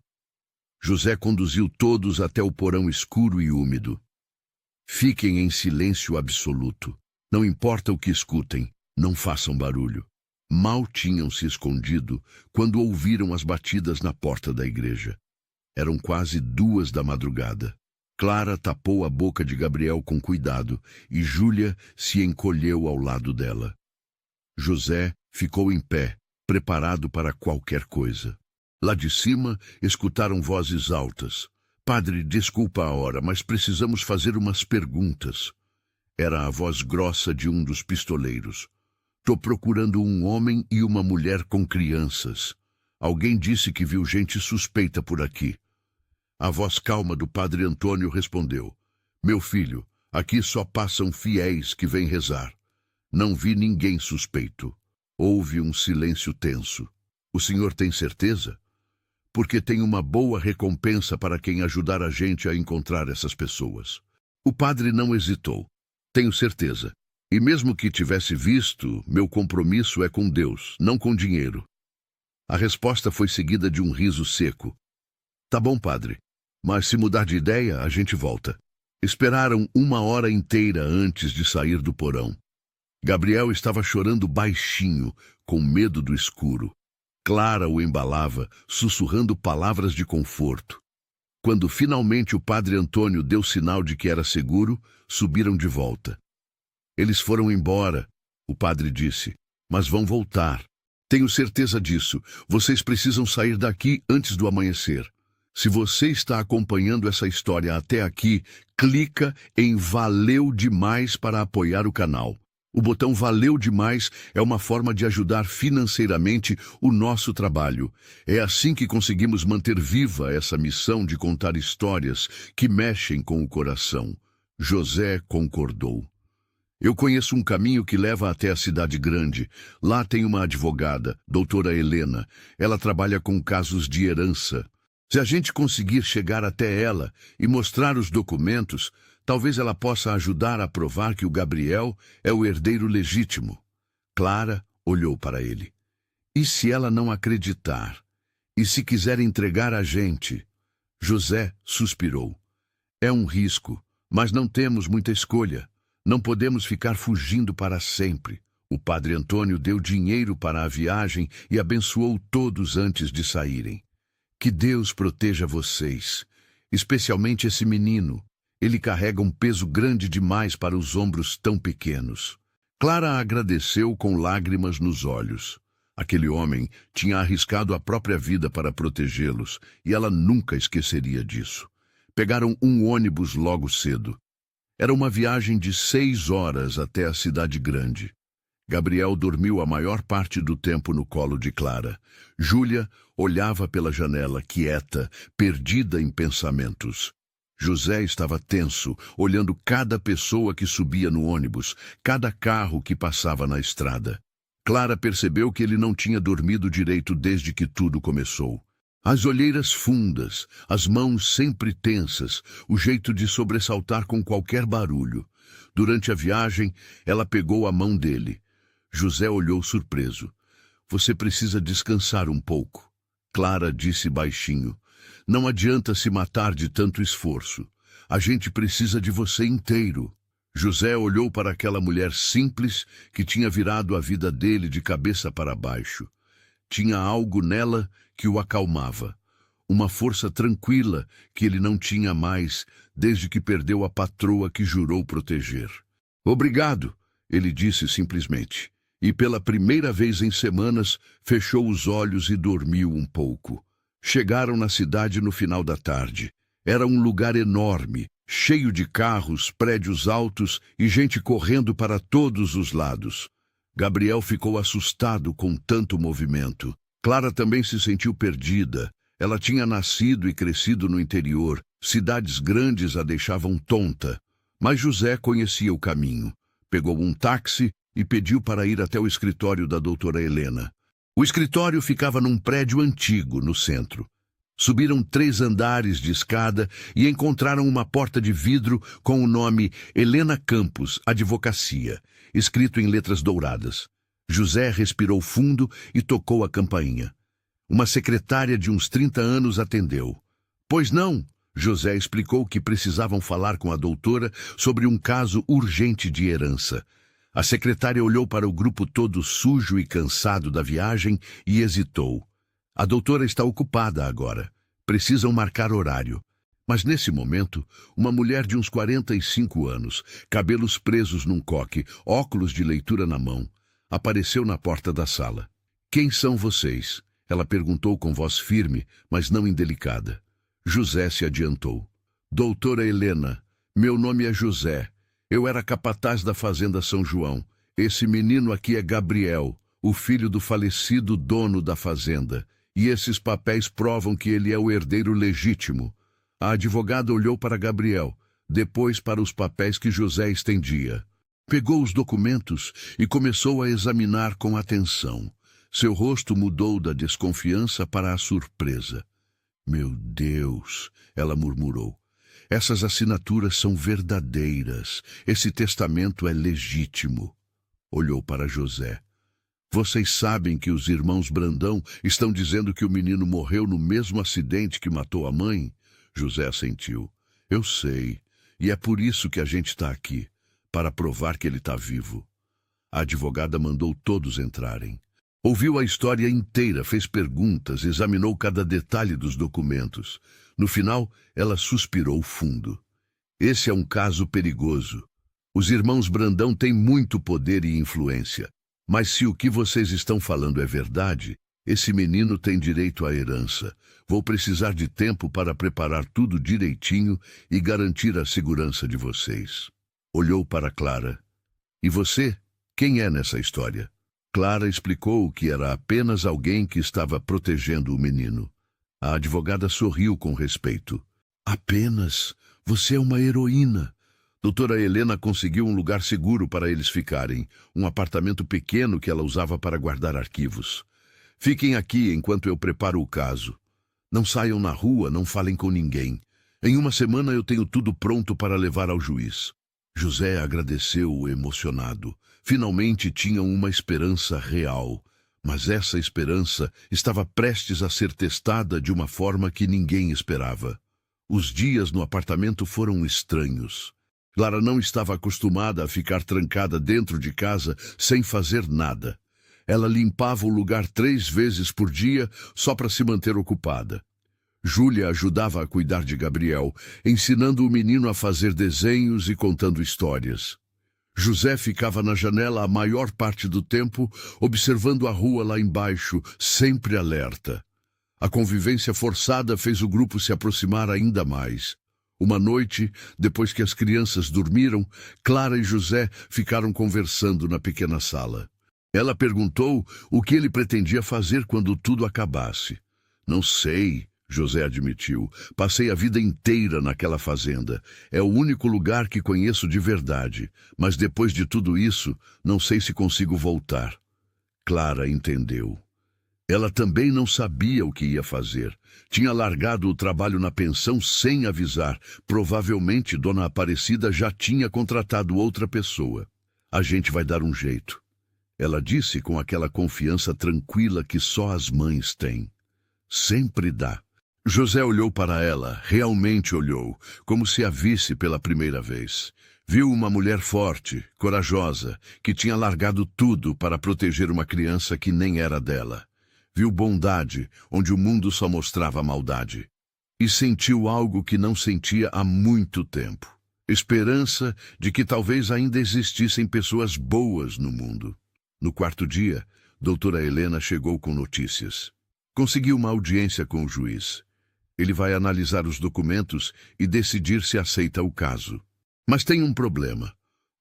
José conduziu todos até o porão escuro e úmido. Fiquem em silêncio absoluto. Não importa o que escutem, não façam barulho. Mal tinham se escondido quando ouviram as batidas na porta da igreja. Eram quase 2 da madrugada. Clara tapou a boca de Gabriel com cuidado e Júlia se encolheu ao lado dela. José ficou em pé, preparado para qualquer coisa. Lá de cima, escutaram vozes altas. Padre, desculpa a hora, mas precisamos fazer umas perguntas. Era a voz grossa de um dos pistoleiros. Tô procurando um homem e uma mulher com crianças. Alguém disse que viu gente suspeita por aqui. A voz calma do padre Antônio respondeu. Meu filho, aqui só passam fiéis que vêm rezar. Não vi ninguém suspeito. Houve um silêncio tenso. O senhor tem certeza? Porque tem uma boa recompensa para quem ajudar a gente a encontrar essas pessoas. O padre não hesitou. Tenho certeza. E mesmo que tivesse visto, meu compromisso é com Deus, não com dinheiro. A resposta foi seguida de um riso seco. Tá bom, padre. Mas se mudar de ideia, a gente volta. Esperaram 1 hora inteira antes de sair do porão. Gabriel estava chorando baixinho, com medo do escuro. Clara o embalava, sussurrando palavras de conforto. Quando finalmente o padre Antônio deu sinal de que era seguro, subiram de volta. Eles foram embora, o padre disse, mas vão voltar. Tenho certeza disso. Vocês precisam sair daqui antes do amanhecer. Se você está acompanhando essa história até aqui, clica em Valeu Demais para apoiar o canal. O botão Valeu Demais é uma forma de ajudar financeiramente o nosso trabalho. É assim que conseguimos manter viva essa missão de contar histórias que mexem com o coração. José concordou. Eu conheço um caminho que leva até a cidade grande. Lá tem uma advogada, doutora Helena. Ela trabalha com casos de herança. Se a gente conseguir chegar até ela e mostrar os documentos, talvez ela possa ajudar a provar que o Gabriel é o herdeiro legítimo. Clara olhou para ele. E se ela não acreditar? E se quiser entregar a gente? José suspirou. É um risco, mas não temos muita escolha. Não podemos ficar fugindo para sempre. O padre Antônio deu dinheiro para a viagem e abençoou todos antes de saírem. Que Deus proteja vocês, especialmente esse menino. Ele carrega um peso grande demais para os ombros tão pequenos. Clara agradeceu com lágrimas nos olhos. Aquele homem tinha arriscado a própria vida para protegê-los, e ela nunca esqueceria disso. Pegaram um ônibus logo cedo. Era uma viagem de 6 horas até a cidade grande. Gabriel dormiu a maior parte do tempo no colo de Clara. Júlia olhava pela janela, quieta, perdida em pensamentos. José estava tenso, olhando cada pessoa que subia no ônibus, cada carro que passava na estrada. Clara percebeu que ele não tinha dormido direito desde que tudo começou. As olheiras fundas, as mãos sempre tensas, o jeito de sobressaltar com qualquer barulho. Durante a viagem, ela pegou a mão dele. José olhou surpreso. Você precisa descansar um pouco. Clara disse baixinho. Não adianta se matar de tanto esforço. A gente precisa de você inteiro. José olhou para aquela mulher simples que tinha virado a vida dele de cabeça para baixo. Tinha algo nela que o acalmava. Uma força tranquila que ele não tinha mais desde que perdeu a patroa que jurou proteger. Obrigado, ele disse simplesmente. e pela primeira vez em semanas fechou os olhos e dormiu um pouco. Chegaram na cidade no final da tarde. Era um lugar enorme, cheio de carros, prédios altos e gente correndo para todos os lados. Gabriel ficou assustado com tanto movimento. Clara também se sentiu perdida. Ela tinha nascido e crescido no interior. Cidades grandes a deixavam tonta. Mas José conhecia o caminho. Pegou um táxi e pediu para ir até o escritório da doutora Helena. O escritório ficava num prédio antigo, no centro. Subiram 3 andares de escada e encontraram uma porta de vidro com o nome Helena Campos, Advocacia, escrito em letras douradas. José respirou fundo e tocou a campainha. Uma secretária de uns 30 anos atendeu. Pois não, José explicou que precisavam falar com a doutora sobre um caso urgente de herança. A secretária olhou para o grupo todo sujo e cansado da viagem e hesitou. A doutora está ocupada agora. Precisam marcar horário. Mas nesse momento, uma mulher de uns 45 anos, cabelos presos num coque, óculos de leitura na mão, apareceu na porta da sala. Quem são vocês? Ela perguntou com voz firme, mas não indelicada. José se adiantou. Doutora Helena, meu nome é José. Eu era capataz da fazenda São João. Esse menino aqui é Gabriel, o filho do falecido dono da fazenda. E esses papéis provam que ele é o herdeiro legítimo. A advogada olhou para Gabriel, depois para os papéis que José estendia. Pegou os documentos e começou a examinar com atenção. Seu rosto mudou da desconfiança para a surpresa. Meu Deus, ela murmurou. Essas assinaturas são verdadeiras. Esse testamento é legítimo. Olhou para José. Vocês sabem que os irmãos Brandão estão dizendo que o menino morreu no mesmo acidente que matou a mãe? José assentiu. Eu sei, e é por isso que a gente está aqui, para provar que ele está vivo. A advogada mandou todos entrarem. Ouviu a história inteira, fez perguntas, examinou cada detalhe dos documentos. No final, ela suspirou fundo. Esse é um caso perigoso. Os irmãos Brandão têm muito poder e influência. Mas se o que vocês estão falando é verdade, esse menino tem direito à herança. Vou precisar de tempo para preparar tudo direitinho e garantir a segurança de vocês. Olhou para Clara. E você? Quem é nessa história? Clara explicou que era apenas alguém que estava protegendo o menino. A advogada sorriu com respeito. Apenas? Você é uma heroína. Doutora Helena conseguiu um lugar seguro para eles ficarem, um apartamento pequeno que ela usava para guardar arquivos. Fiquem aqui enquanto eu preparo o caso. Não saiam na rua, não falem com ninguém. Em uma semana eu tenho tudo pronto para levar ao juiz. José agradeceu emocionado. Finalmente tinham uma esperança real. Mas essa esperança estava prestes a ser testada de uma forma que ninguém esperava. Os dias no apartamento foram estranhos. Clara não estava acostumada a ficar trancada dentro de casa sem fazer nada. Ela limpava o lugar 3 vezes por dia só para se manter ocupada. Júlia ajudava a cuidar de Gabriel, ensinando o menino a fazer desenhos e contando histórias. José ficava na janela a maior parte do tempo, observando a rua lá embaixo, sempre alerta. A convivência forçada fez o grupo se aproximar ainda mais. Uma noite, depois que as crianças dormiram, Clara e José ficaram conversando na pequena sala. Ela perguntou o que ele pretendia fazer quando tudo acabasse. Não sei, José admitiu. Passei a vida inteira naquela fazenda. É o único lugar que conheço de verdade. Mas depois de tudo isso, não sei se consigo voltar. Clara entendeu. Ela também não sabia o que ia fazer. Tinha largado o trabalho na pensão sem avisar. Provavelmente Dona Aparecida já tinha contratado outra pessoa. A gente vai dar um jeito. Ela disse com aquela confiança tranquila que só as mães têm. Sempre dá. José olhou para ela, realmente olhou, como se a visse pela primeira vez. Viu uma mulher forte, corajosa, que tinha largado tudo para proteger uma criança que nem era dela. Viu bondade, onde o mundo só mostrava maldade. E sentiu algo que não sentia há muito tempo. Esperança de que talvez ainda existissem pessoas boas no mundo. No quarto dia, doutora Helena chegou com notícias. Conseguiu uma audiência com o juiz. Ele vai analisar os documentos e decidir se aceita o caso. Mas tem um problema.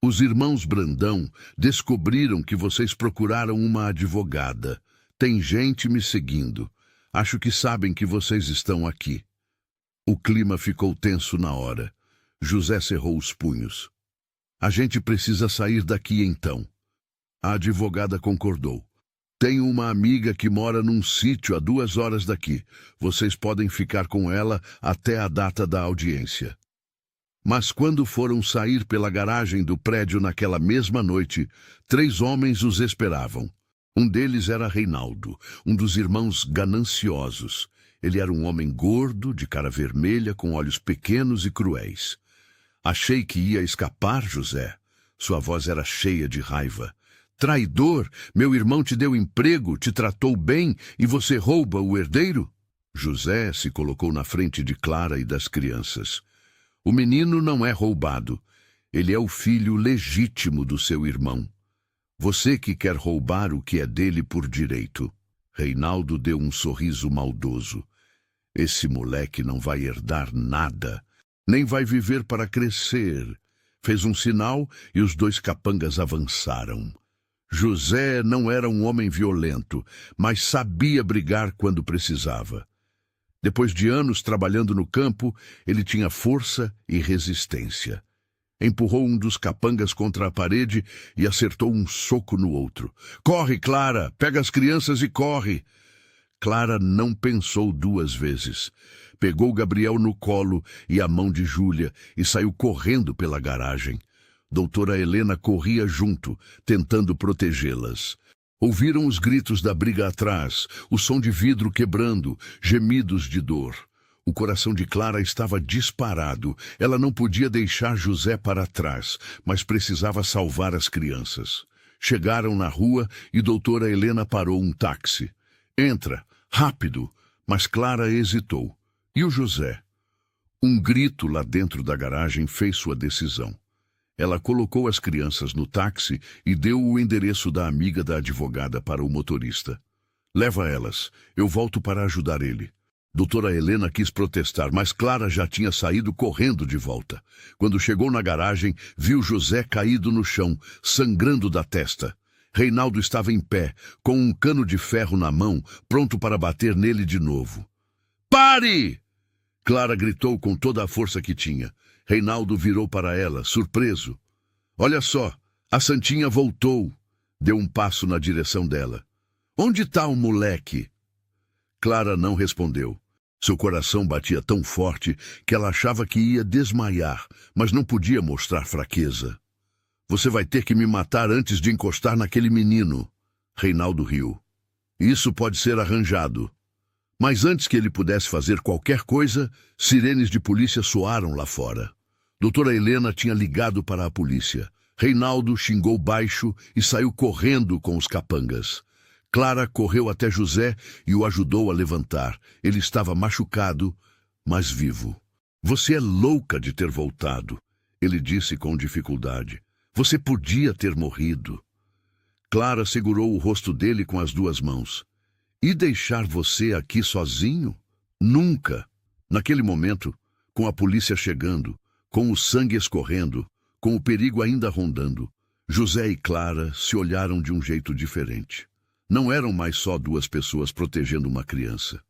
Os irmãos Brandão descobriram que vocês procuraram uma advogada. Tem gente me seguindo. Acho que sabem que vocês estão aqui. O clima ficou tenso na hora. José cerrou os punhos. A gente precisa sair daqui então. A advogada concordou. Tenho uma amiga que mora num sítio a 2 horas daqui. Vocês podem ficar com ela até a data da audiência. Mas quando foram sair pela garagem do prédio naquela mesma noite, 3 homens os esperavam. Um deles era Reinaldo, um dos irmãos gananciosos. Ele era um homem gordo, de cara vermelha, com olhos pequenos e cruéis. Achei que ia escapar, José. Sua voz era cheia de raiva. Traidor! Meu irmão te deu emprego, te tratou bem e você rouba o herdeiro? José se colocou na frente de Clara e das crianças. O menino não é roubado. Ele é o filho legítimo do seu irmão. Você que quer roubar o que é dele por direito. Reinaldo deu um sorriso maldoso. Esse moleque não vai herdar nada, nem vai viver para crescer. Fez um sinal e os 2 capangas avançaram. José não era um homem violento, mas sabia brigar quando precisava. Depois de anos trabalhando no campo, ele tinha força e resistência. Empurrou um dos capangas contra a parede e acertou um soco no outro. Corre, Clara! Pega as crianças e corre! Clara não pensou 2 vezes. Pegou Gabriel no colo e a mão de Júlia e saiu correndo pela garagem. Doutora Helena corria junto, tentando protegê-las. Ouviram os gritos da briga atrás, o som de vidro quebrando, gemidos de dor. O coração de Clara estava disparado. Ela não podia deixar José para trás, mas precisava salvar as crianças. Chegaram na rua e doutora Helena parou um táxi. Entra, rápido! Mas Clara hesitou. E o José? Um grito lá dentro da garagem fez sua decisão. Ela colocou as crianças no táxi e deu o endereço da amiga da advogada para o motorista. Leva elas, eu volto para ajudar ele. Doutora Helena quis protestar, mas Clara já tinha saído correndo de volta. Quando chegou na garagem, viu José caído no chão, sangrando da testa. Reinaldo estava em pé, com um cano de ferro na mão, pronto para bater nele de novo. Pare! Clara gritou com toda a força que tinha. Reinaldo virou para ela, surpreso. Olha só, a Santinha voltou. Deu um passo na direção dela. Onde está o moleque? Clara não respondeu. Seu coração batia tão forte que ela achava que ia desmaiar, mas não podia mostrar fraqueza. Você vai ter que me matar antes de encostar naquele menino. Reinaldo riu. Isso pode ser arranjado. Mas antes que ele pudesse fazer qualquer coisa, sirenes de polícia soaram lá fora. Doutora Helena tinha ligado para a polícia. Reinaldo xingou baixo e saiu correndo com os capangas. Clara correu até José e o ajudou a levantar. Ele estava machucado, mas vivo. Você é louca de ter voltado, ele disse com dificuldade. Você podia ter morrido. Clara segurou o rosto dele com as 2 mãos. E deixar você aqui sozinho? Nunca! Naquele momento, com a polícia chegando, com o sangue escorrendo, com o perigo ainda rondando, José e Clara se olharam de um jeito diferente. Não eram mais só 2 pessoas protegendo uma criança.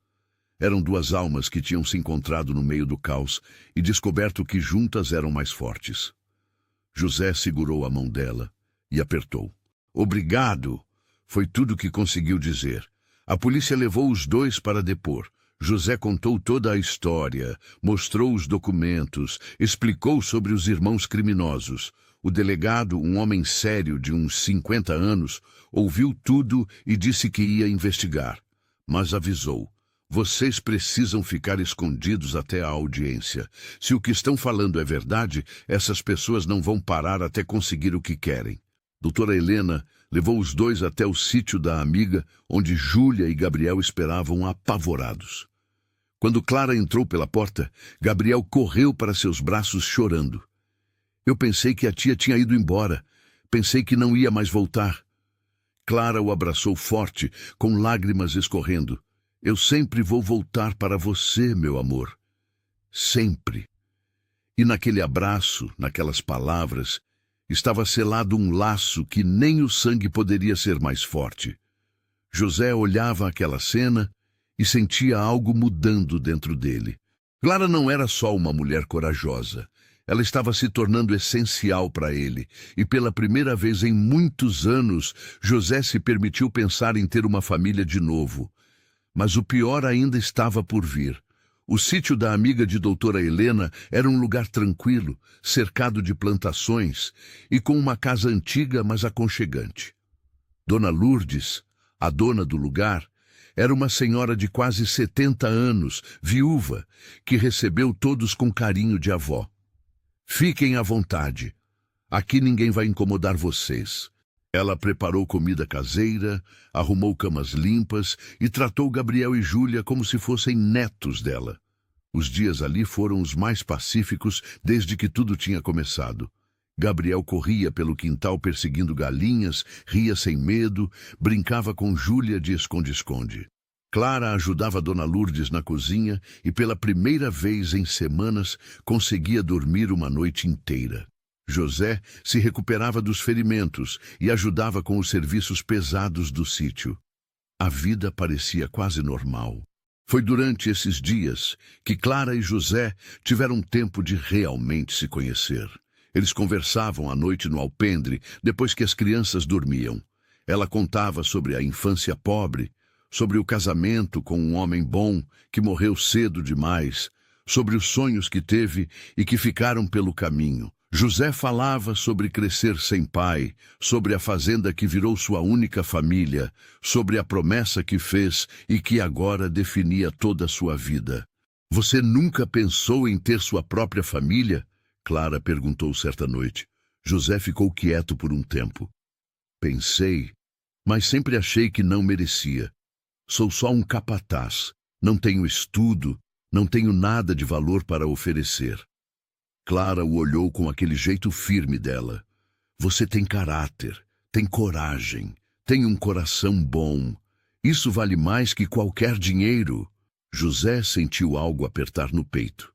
Eram 2 almas que tinham se encontrado no meio do caos e descoberto que juntas eram mais fortes. José segurou a mão dela e apertou. Obrigado! Foi tudo que conseguiu dizer. A polícia levou os 2 para depor. José contou toda a história, mostrou os documentos, explicou sobre os irmãos criminosos. O delegado, um homem sério de uns 50 anos, ouviu tudo e disse que ia investigar. Mas avisou. Vocês precisam ficar escondidos até a audiência. Se o que estão falando é verdade, essas pessoas não vão parar até conseguir o que querem. Doutora Helena levou os 2 até o sítio da amiga, onde Júlia e Gabriel esperavam apavorados. Quando Clara entrou pela porta, Gabriel correu para seus braços chorando. Eu pensei que a tia tinha ido embora. Pensei que não ia mais voltar. Clara o abraçou forte, com lágrimas escorrendo. Eu sempre vou voltar para você, meu amor. Sempre. E naquele abraço, naquelas palavras, estava selado um laço que nem o sangue poderia ser mais forte. José olhava aquela cena e sentia algo mudando dentro dele. Clara não era só uma mulher corajosa. Ela estava se tornando essencial para ele, e pela primeira vez em muitos anos, José se permitiu pensar em ter uma família de novo. Mas o pior ainda estava por vir. O sítio da amiga de doutora Helena era um lugar tranquilo, cercado de plantações e com uma casa antiga, mas aconchegante. Dona Lourdes, a dona do lugar, era uma senhora de quase 70 anos, viúva, que recebeu todos com carinho de avó. Fiquem à vontade. Aqui ninguém vai incomodar vocês. Ela preparou comida caseira, arrumou camas limpas e tratou Gabriel e Júlia como se fossem netos dela. Os dias ali foram os mais pacíficos desde que tudo tinha começado. Gabriel corria pelo quintal perseguindo galinhas, ria sem medo, brincava com Júlia de esconde-esconde. Clara ajudava Dona Lourdes na cozinha e pela primeira vez em semanas conseguia dormir uma noite inteira. José se recuperava dos ferimentos e ajudava com os serviços pesados do sítio. A vida parecia quase normal. Foi durante esses dias que Clara e José tiveram tempo de realmente se conhecer. Eles conversavam à noite no alpendre, depois que as crianças dormiam. Ela contava sobre a infância pobre, sobre o casamento com um homem bom que morreu cedo demais, sobre os sonhos que teve e que ficaram pelo caminho. José falava sobre crescer sem pai, sobre a fazenda que virou sua única família, sobre a promessa que fez e que agora definia toda a sua vida. Você nunca pensou em ter sua própria família? Clara perguntou certa noite. José ficou quieto por um tempo. Pensei, mas sempre achei que não merecia. Sou só um capataz, não tenho estudo, não tenho nada de valor para oferecer. Clara o olhou com aquele jeito firme dela. Você tem caráter, tem coragem, tem um coração bom. Isso vale mais que qualquer dinheiro. José sentiu algo apertar no peito.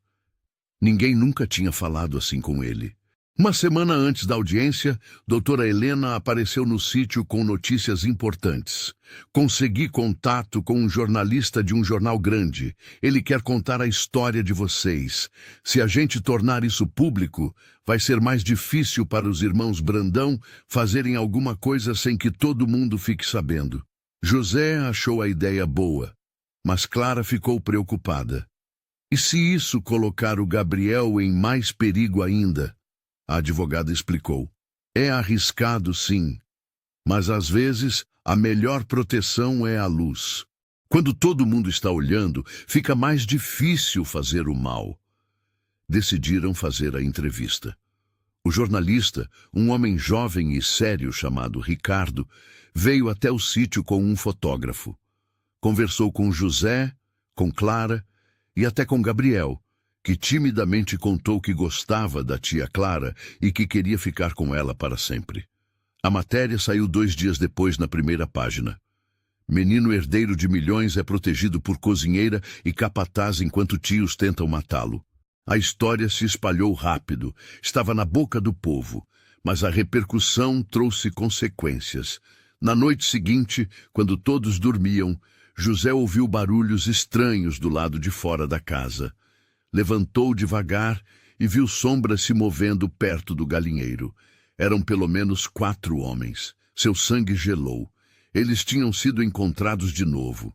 Ninguém nunca tinha falado assim com ele. Uma semana antes da audiência, doutora Helena apareceu no sítio com notícias importantes. Consegui contato com um jornalista de um jornal grande. Ele quer contar a história de vocês. Se a gente tornar isso público, vai ser mais difícil para os irmãos Brandão fazerem alguma coisa sem que todo mundo fique sabendo. José achou a ideia boa, mas Clara ficou preocupada. E se isso colocar o Gabriel em mais perigo ainda? A advogada explicou. É arriscado, sim, mas às vezes a melhor proteção é a luz. Quando todo mundo está olhando, fica mais difícil fazer o mal. Decidiram fazer a entrevista. O jornalista, um homem jovem e sério chamado Ricardo, veio até o sítio com um fotógrafo. Conversou com José, com Clara e até com Gabriel, que timidamente contou que gostava da tia Clara e que queria ficar com ela para sempre. A matéria saiu 2 dias depois na primeira página. Menino herdeiro de milhões é protegido por cozinheira e capataz enquanto tios tentam matá-lo. A história se espalhou rápido, estava na boca do povo, mas a repercussão trouxe consequências. Na noite seguinte, quando todos dormiam, José ouviu barulhos estranhos do lado de fora da casa. Levantou devagar e viu sombras se movendo perto do galinheiro. Eram pelo menos 4 homens. Seu sangue gelou. Eles tinham sido encontrados de novo.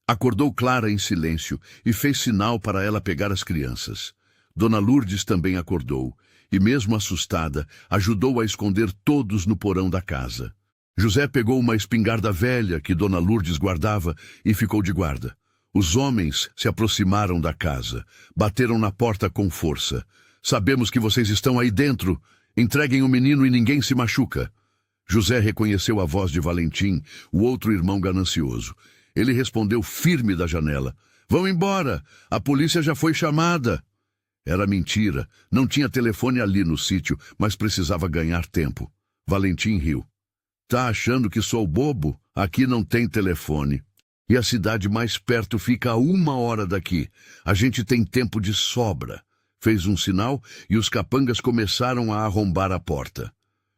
Acordou Clara em silêncio e fez sinal para ela pegar as crianças. Dona Lourdes também acordou e, mesmo assustada, ajudou a esconder todos no porão da casa. José pegou uma espingarda velha que Dona Lourdes guardava e ficou de guarda. Os homens se aproximaram da casa, bateram na porta com força. Sabemos que vocês estão aí dentro. Entreguem o menino e ninguém se machuca. José reconheceu a voz de Valentim, o outro irmão ganancioso. Ele respondeu firme da janela. Vão embora, a polícia já foi chamada. Era mentira, não tinha telefone ali no sítio, mas precisava ganhar tempo. Valentim riu. Tá achando que sou bobo? Aqui não tem telefone. E a cidade mais perto fica a 1 hora daqui. A gente tem tempo de sobra. Fez um sinal e os capangas começaram a arrombar a porta.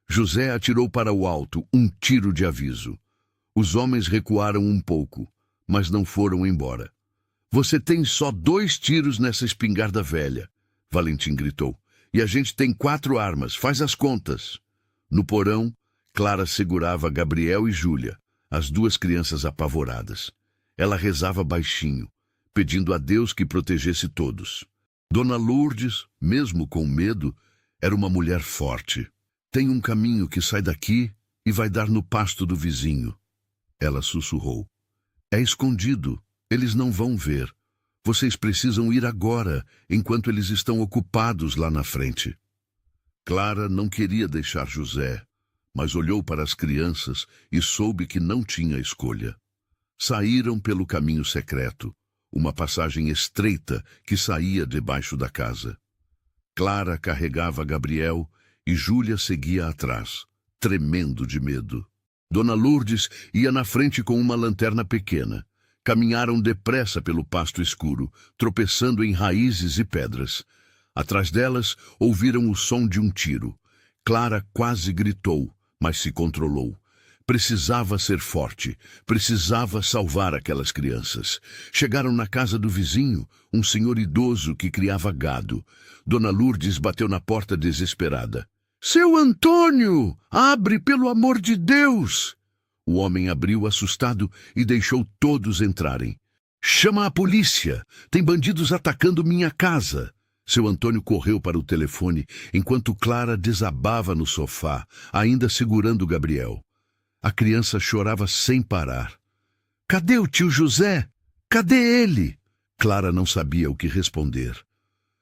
José atirou para o alto, um tiro de aviso. Os homens recuaram um pouco, mas não foram embora. Você tem só 2 tiros nessa espingarda velha, Valentim gritou. E a gente tem 4 armas, faz as contas. No porão, Clara segurava Gabriel e Júlia, as 2 crianças apavoradas. Ela rezava baixinho, pedindo a Deus que protegesse todos. Dona Lourdes, mesmo com medo, era uma mulher forte. Tem um caminho que sai daqui e vai dar no pasto do vizinho. Ela sussurrou. É escondido, eles não vão ver. Vocês precisam ir agora, enquanto eles estão ocupados lá na frente. Clara não queria deixar José, mas olhou para as crianças e soube que não tinha escolha. Saíram pelo caminho secreto, uma passagem estreita que saía debaixo da casa. Clara carregava Gabriel e Júlia seguia atrás, tremendo de medo. Dona Lourdes ia na frente com uma lanterna pequena. Caminharam depressa pelo pasto escuro, tropeçando em raízes e pedras. Atrás delas, ouviram o som de um tiro. Clara quase gritou, mas se controlou. Precisava ser forte, precisava salvar aquelas crianças. Chegaram na casa do vizinho, um senhor idoso que criava gado. Dona Lourdes bateu na porta desesperada. Seu Antônio, abre pelo amor de Deus! O homem abriu assustado e deixou todos entrarem. Chama a polícia! Tem bandidos atacando minha casa! Seu Antônio correu para o telefone, enquanto Clara desabava no sofá, ainda segurando Gabriel. A criança chorava sem parar. Cadê o tio José? Cadê ele? Clara não sabia o que responder.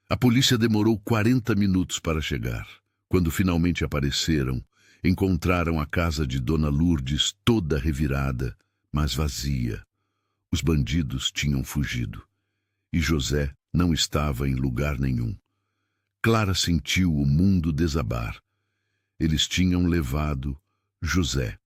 A polícia demorou 40 minutos para chegar. Quando finalmente apareceram, encontraram a casa de Dona Lourdes toda revirada, mas vazia. Os bandidos tinham fugido. E José não estava em lugar nenhum. Clara sentiu o mundo desabar. Eles tinham levado José.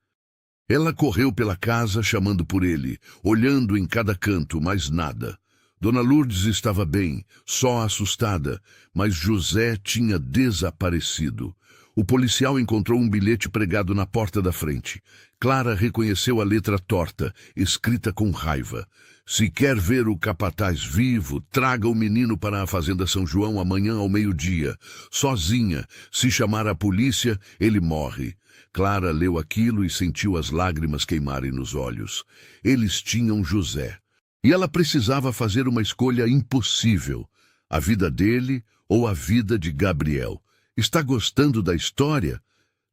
Ela correu pela casa chamando por ele, olhando em cada canto, mas nada. Dona Lourdes estava bem, só assustada, mas José tinha desaparecido. O policial encontrou um bilhete pregado na porta da frente. Clara reconheceu a letra torta, escrita com raiva. Se quer ver o capataz vivo, traga o menino para a Fazenda São João amanhã ao meio-dia. Sozinha, se chamar a polícia, ele morre. Clara leu aquilo e sentiu as lágrimas queimarem nos olhos. Eles tinham José. E ela precisava fazer uma escolha impossível. A vida dele ou a vida de Gabriel. Está gostando da história?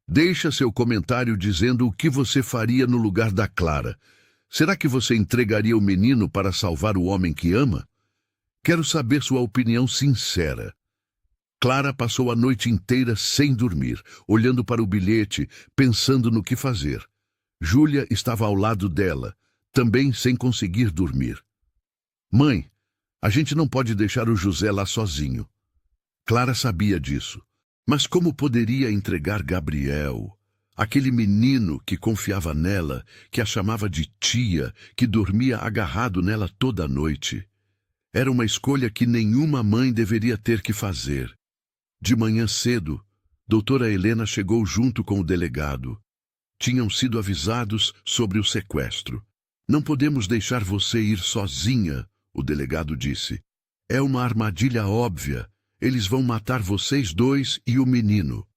Deixa seu comentário dizendo o que você faria no lugar da Clara. Será que você entregaria o menino para salvar o homem que ama? Quero saber sua opinião sincera. Clara passou a noite inteira sem dormir, olhando para o bilhete, pensando no que fazer. Júlia estava ao lado dela, também sem conseguir dormir. Mãe, a gente não pode deixar o José lá sozinho. Clara sabia disso. Mas como poderia entregar Gabriel, aquele menino que confiava nela, que a chamava de tia, que dormia agarrado nela toda a noite? Era uma escolha que nenhuma mãe deveria ter que fazer. De manhã cedo, doutora Helena chegou junto com o delegado. Tinham sido avisados sobre o sequestro. Não podemos deixar você ir sozinha, o delegado disse. É uma armadilha óbvia. Eles vão matar vocês 2 e o menino.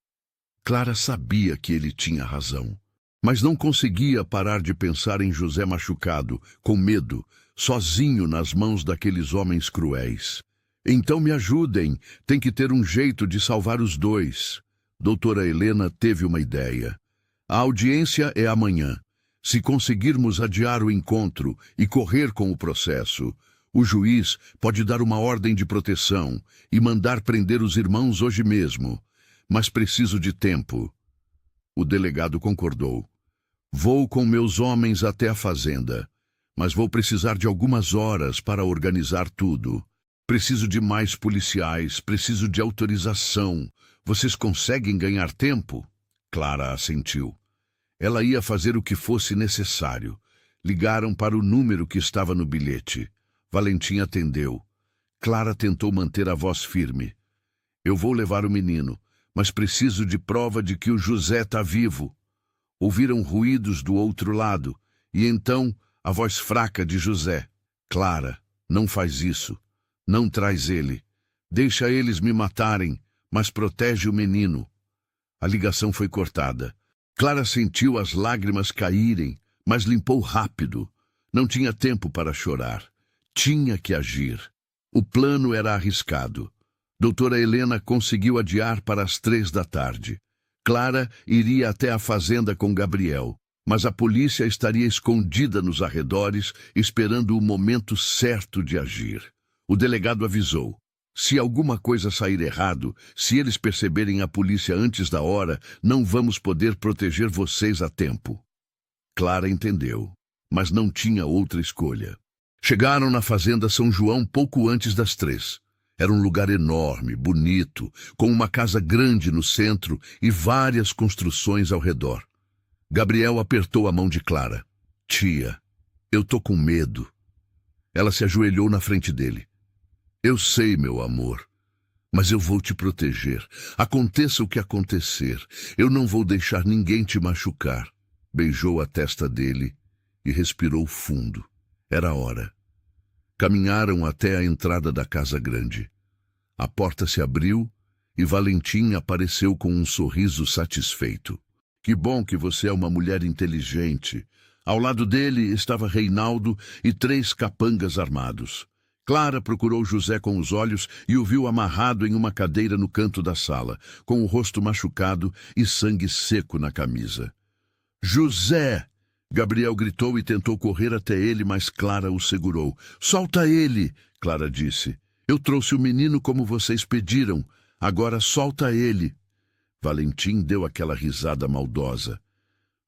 Clara sabia que ele tinha razão, mas não conseguia parar de pensar em José machucado, com medo, sozinho nas mãos daqueles homens cruéis. Então me ajudem, tem que ter um jeito de salvar os 2. Doutora Helena teve uma ideia. A audiência é amanhã. Se conseguirmos adiar o encontro e correr com o processo, o juiz pode dar uma ordem de proteção e mandar prender os irmãos hoje mesmo. Mas preciso de tempo. O delegado concordou. Vou com meus homens até a fazenda, mas vou precisar de algumas horas para organizar tudo. Preciso de mais policiais, preciso de autorização. Vocês conseguem ganhar tempo? Clara assentiu. Ela ia fazer o que fosse necessário. Ligaram para o número que estava no bilhete. Valentim atendeu. Clara tentou manter a voz firme. Eu vou levar o menino, mas preciso de prova de que o José está vivo. Ouviram ruídos do outro lado, e então a voz fraca de José. Clara, não faz isso. Não traz ele. Deixa eles me matarem, mas protege o menino. A ligação foi cortada. Clara sentiu as lágrimas caírem, mas limpou rápido. Não tinha tempo para chorar. Tinha que agir. O plano era arriscado. Doutora Helena conseguiu adiar para as 3 da tarde. Clara iria até a fazenda com Gabriel, mas a polícia estaria escondida nos arredores, esperando o momento certo de agir. O delegado avisou. Se alguma coisa sair errado, se eles perceberem a polícia antes da hora, não vamos poder proteger vocês a tempo. Clara entendeu, mas não tinha outra escolha. Chegaram na fazenda São João pouco antes das 3. Era um lugar enorme, bonito, com uma casa grande no centro e várias construções ao redor. Gabriel apertou a mão de Clara. Tia, eu tô com medo. Ela se ajoelhou na frente dele. Eu sei, meu amor, mas eu vou te proteger. Aconteça o que acontecer, eu não vou deixar ninguém te machucar. Beijou a testa dele e respirou fundo. Era hora. Caminharam até a entrada da casa grande. A porta se abriu e Valentim apareceu com um sorriso satisfeito. Que bom que você é uma mulher inteligente. Ao lado dele estava Reinaldo e 3 capangas armados. Clara procurou José com os olhos e o viu amarrado em uma cadeira no canto da sala, com o rosto machucado e sangue seco na camisa. José! Gabriel gritou e tentou correr até ele, mas Clara o segurou. Solta ele! Clara disse. Eu trouxe o menino como vocês pediram. Agora solta ele. Valentim deu aquela risada maldosa.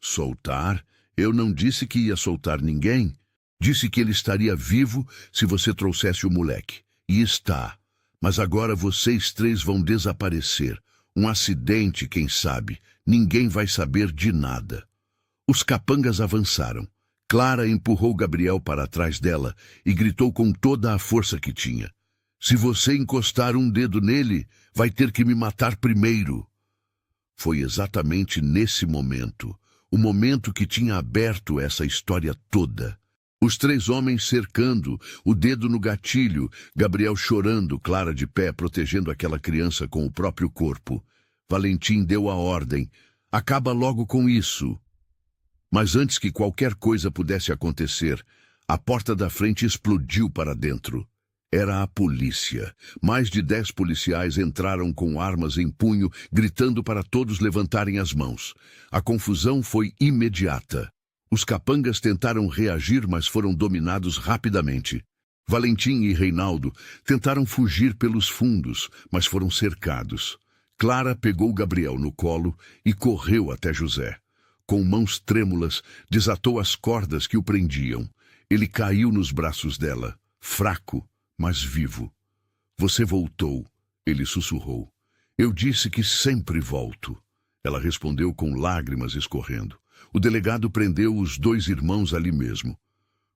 Soltar? Eu não disse que ia soltar ninguém. Disse que ele estaria vivo se você trouxesse o moleque. E está. Mas agora vocês 3 vão desaparecer. Um acidente, quem sabe. Ninguém vai saber de nada. Os capangas avançaram. Clara empurrou Gabriel para trás dela e gritou com toda a força que tinha. Se você encostar um dedo nele, vai ter que me matar primeiro. Foi exatamente nesse momento, o momento que tinha aberto essa história toda. Os 3 homens cercando, o dedo no gatilho, Gabriel chorando, Clara de pé, protegendo aquela criança com o próprio corpo. Valentim deu a ordem. Acaba logo com isso. Mas antes que qualquer coisa pudesse acontecer, a porta da frente explodiu para dentro. Era a polícia. Mais de 10 policiais entraram com armas em punho, gritando para todos levantarem as mãos. A confusão foi imediata. Os capangas tentaram reagir, mas foram dominados rapidamente. Valentim e Reinaldo tentaram fugir pelos fundos, mas foram cercados. Clara pegou Gabriel no colo e correu até José. Com mãos trêmulas, desatou as cordas que o prendiam. Ele caiu nos braços dela, fraco, mas vivo. Você voltou, ele sussurrou. Eu disse que sempre volto. Ela respondeu com lágrimas escorrendo. O delegado prendeu os 2 irmãos ali mesmo.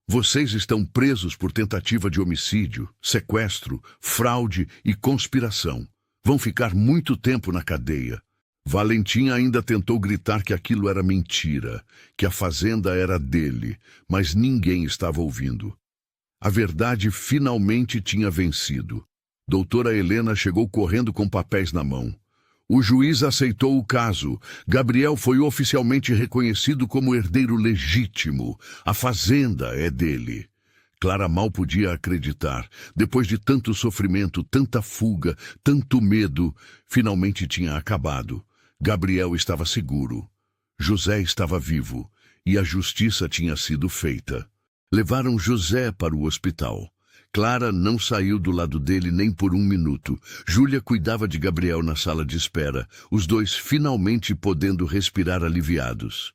Vocês estão presos por tentativa de homicídio, sequestro, fraude e conspiração. Vão ficar muito tempo na cadeia. Valentim ainda tentou gritar que aquilo era mentira, que a fazenda era dele, mas ninguém estava ouvindo. A verdade finalmente tinha vencido. Doutora Helena chegou correndo com papéis na mão. O juiz aceitou o caso. Gabriel foi oficialmente reconhecido como herdeiro legítimo. A fazenda é dele. Clara mal podia acreditar. Depois de tanto sofrimento, tanta fuga, tanto medo, finalmente tinha acabado. Gabriel estava seguro. José estava vivo. E a justiça tinha sido feita. Levaram José para o hospital. Clara não saiu do lado dele nem por 1 minuto. Júlia cuidava de Gabriel na sala de espera, os 2 finalmente podendo respirar aliviados.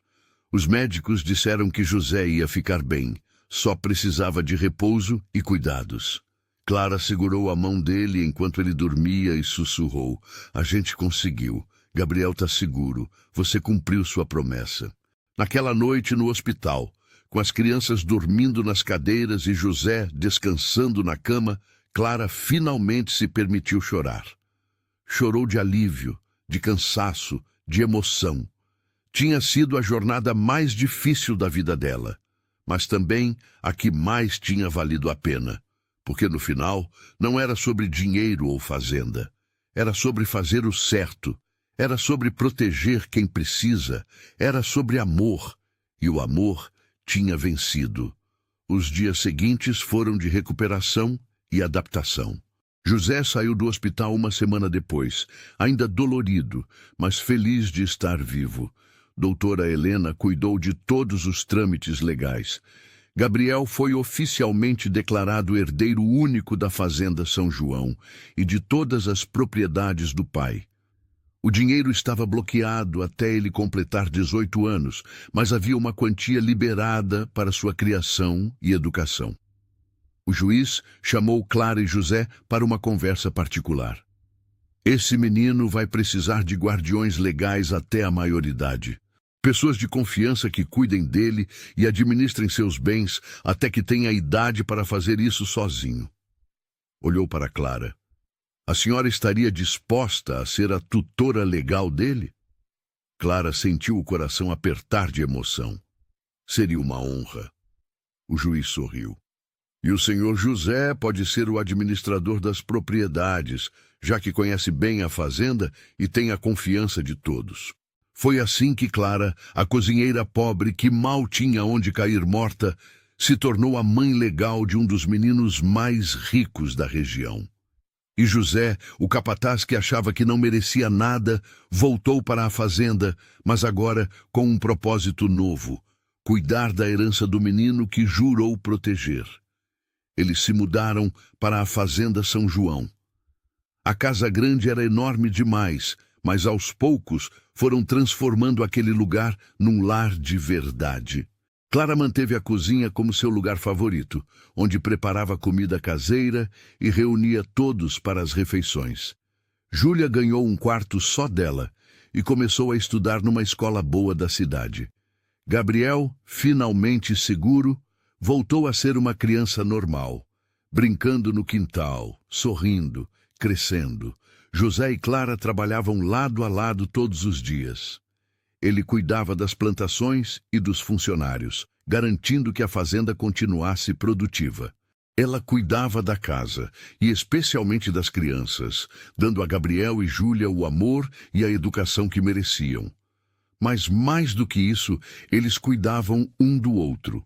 Os médicos disseram que José ia ficar bem, só precisava de repouso e cuidados. Clara segurou a mão dele enquanto ele dormia e sussurrou. A gente conseguiu. Gabriel está seguro. Você cumpriu sua promessa. Naquela noite no hospital, com as crianças dormindo nas cadeiras e José descansando na cama, Clara finalmente se permitiu chorar. Chorou de alívio, de cansaço, de emoção. Tinha sido a jornada mais difícil da vida dela, mas também a que mais tinha valido a pena, porque no final não era sobre dinheiro ou fazenda, era sobre fazer o certo, era sobre proteger quem precisa, era sobre amor, e o amor tinha vencido. Os dias seguintes foram de recuperação e adaptação. José saiu do hospital uma semana depois, ainda dolorido, mas feliz de estar vivo. Doutora Helena cuidou de todos os trâmites legais. Gabriel foi oficialmente declarado herdeiro único da Fazenda São João e de todas as propriedades do pai. O dinheiro estava bloqueado até ele completar 18 anos, mas havia uma quantia liberada para sua criação e educação. O juiz chamou Clara e José para uma conversa particular. Esse menino vai precisar de guardiões legais até a maioridade. Pessoas de confiança que cuidem dele e administrem seus bens até que tenha idade para fazer isso sozinho. Olhou para Clara. A senhora estaria disposta a ser a tutora legal dele? Clara sentiu o coração apertar de emoção. Seria uma honra. O juiz sorriu. E o senhor José pode ser o administrador das propriedades, já que conhece bem a fazenda e tem a confiança de todos. Foi assim que Clara, a cozinheira pobre que mal tinha onde cair morta, se tornou a mãe legal de um dos meninos mais ricos da região. E José, o capataz que achava que não merecia nada, voltou para a fazenda, mas agora com um propósito novo: cuidar da herança do menino que jurou proteger. Eles se mudaram para a Fazenda São João. A casa grande era enorme demais, mas aos poucos foram transformando aquele lugar num lar de verdade. Clara manteve a cozinha como seu lugar favorito, onde preparava comida caseira e reunia todos para as refeições. Júlia ganhou um quarto só dela e começou a estudar numa escola boa da cidade. Gabriel, finalmente seguro, voltou a ser uma criança normal, brincando no quintal, sorrindo, crescendo. José e Clara trabalhavam lado a lado todos os dias. Ele cuidava das plantações e dos funcionários, garantindo que a fazenda continuasse produtiva. Ela cuidava da casa, e especialmente das crianças, dando a Gabriel e Júlia o amor e a educação que mereciam. Mas mais do que isso, eles cuidavam um do outro.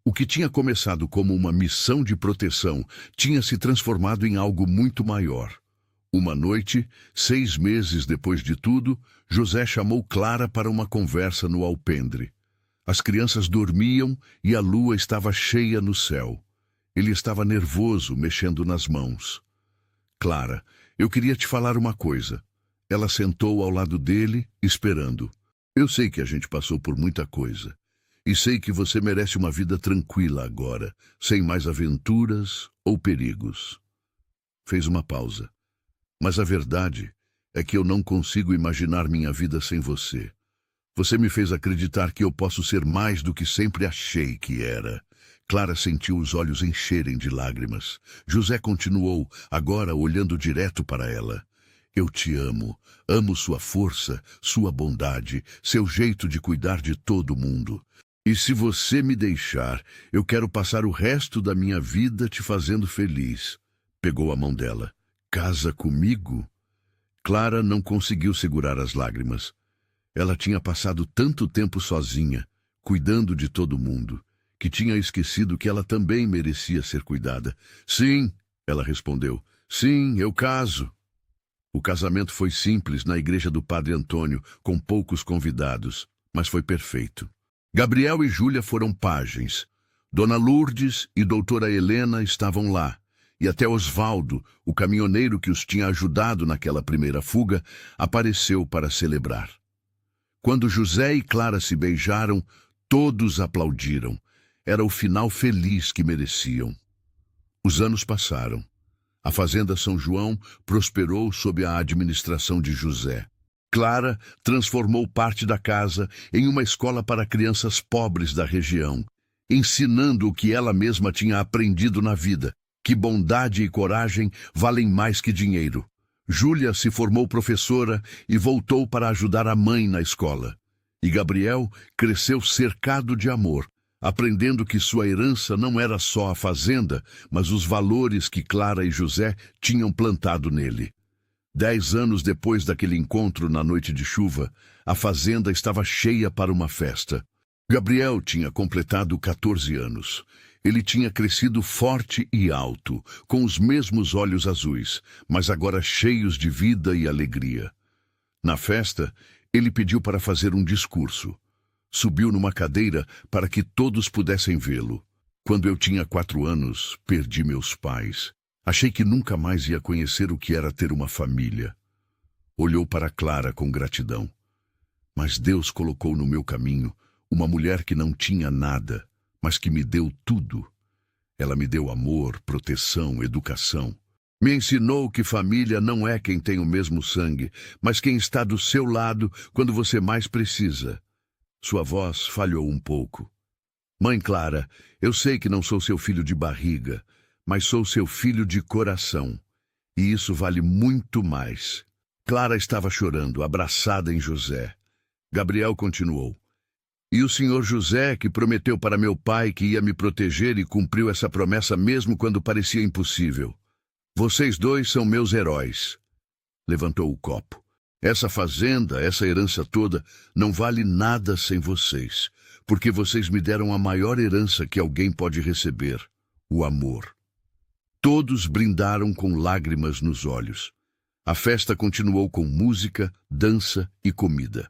O que tinha começado como uma missão de proteção tinha se transformado em algo muito maior. Uma noite, 6 meses depois de tudo, José chamou Clara para uma conversa no alpendre. As crianças dormiam e a lua estava cheia no céu. Ele estava nervoso, mexendo nas mãos. Clara, eu queria te falar uma coisa. Ela sentou ao lado dele, esperando. Eu sei que a gente passou por muita coisa. E sei que você merece uma vida tranquila agora, sem mais aventuras ou perigos. Fez uma pausa. Mas a verdade é que eu não consigo imaginar minha vida sem você. Você me fez acreditar que eu posso ser mais do que sempre achei que era. Clara sentiu os olhos encherem de lágrimas. José continuou, agora olhando direto para ela. Eu te amo. Amo sua força, sua bondade, seu jeito de cuidar de todo mundo. E se você me deixar, eu quero passar o resto da minha vida te fazendo feliz. Pegou a mão dela. Casa comigo? Clara não conseguiu segurar as lágrimas. Ela tinha passado tanto tempo sozinha, cuidando de todo mundo, que tinha esquecido que ela também merecia ser cuidada. Sim, ela respondeu. Sim, eu caso. O casamento foi simples na igreja do Padre Antônio, com poucos convidados, mas foi perfeito. Gabriel e Júlia foram pajens. Dona Lourdes e doutora Helena estavam lá, e até Osvaldo, o caminhoneiro que os tinha ajudado naquela primeira fuga, apareceu para celebrar. Quando José e Clara se beijaram, todos aplaudiram. Era o final feliz que mereciam. Os anos passaram. A Fazenda São João prosperou sob a administração de José. Clara transformou parte da casa em uma escola para crianças pobres da região, ensinando o que ela mesma tinha aprendido na vida, que bondade e coragem valem mais que dinheiro. Júlia se formou professora e voltou para ajudar a mãe na escola. E Gabriel cresceu cercado de amor, aprendendo que sua herança não era só a fazenda, mas os valores que Clara e José tinham plantado nele. 10 anos depois daquele encontro na noite de chuva, a fazenda estava cheia para uma festa. Gabriel tinha completado 14 anos. Ele tinha crescido forte e alto, com os mesmos olhos azuis, mas agora cheios de vida e alegria. Na festa, ele pediu para fazer um discurso. Subiu numa cadeira para que todos pudessem vê-lo. Quando eu tinha 4 anos, perdi meus pais. Achei que nunca mais ia conhecer o que era ter uma família. Olhou para Clara com gratidão. Mas Deus colocou no meu caminho uma mulher que não tinha nada, mas que me deu tudo. Ela me deu amor, proteção, educação. Me ensinou que família não é quem tem o mesmo sangue, mas quem está do seu lado quando você mais precisa. Sua voz falhou um pouco. Mãe Clara, eu sei que não sou seu filho de barriga, mas sou seu filho de coração. E isso vale muito mais. Clara estava chorando, abraçada em José. Gabriel continuou. E o senhor José, que prometeu para meu pai que ia me proteger e cumpriu essa promessa mesmo quando parecia impossível. Vocês dois são meus heróis. Levantou o copo. Essa fazenda, essa herança toda, não vale nada sem vocês, porque vocês me deram a maior herança que alguém pode receber, o amor. Todos brindaram com lágrimas nos olhos. A festa continuou com música, dança e comida.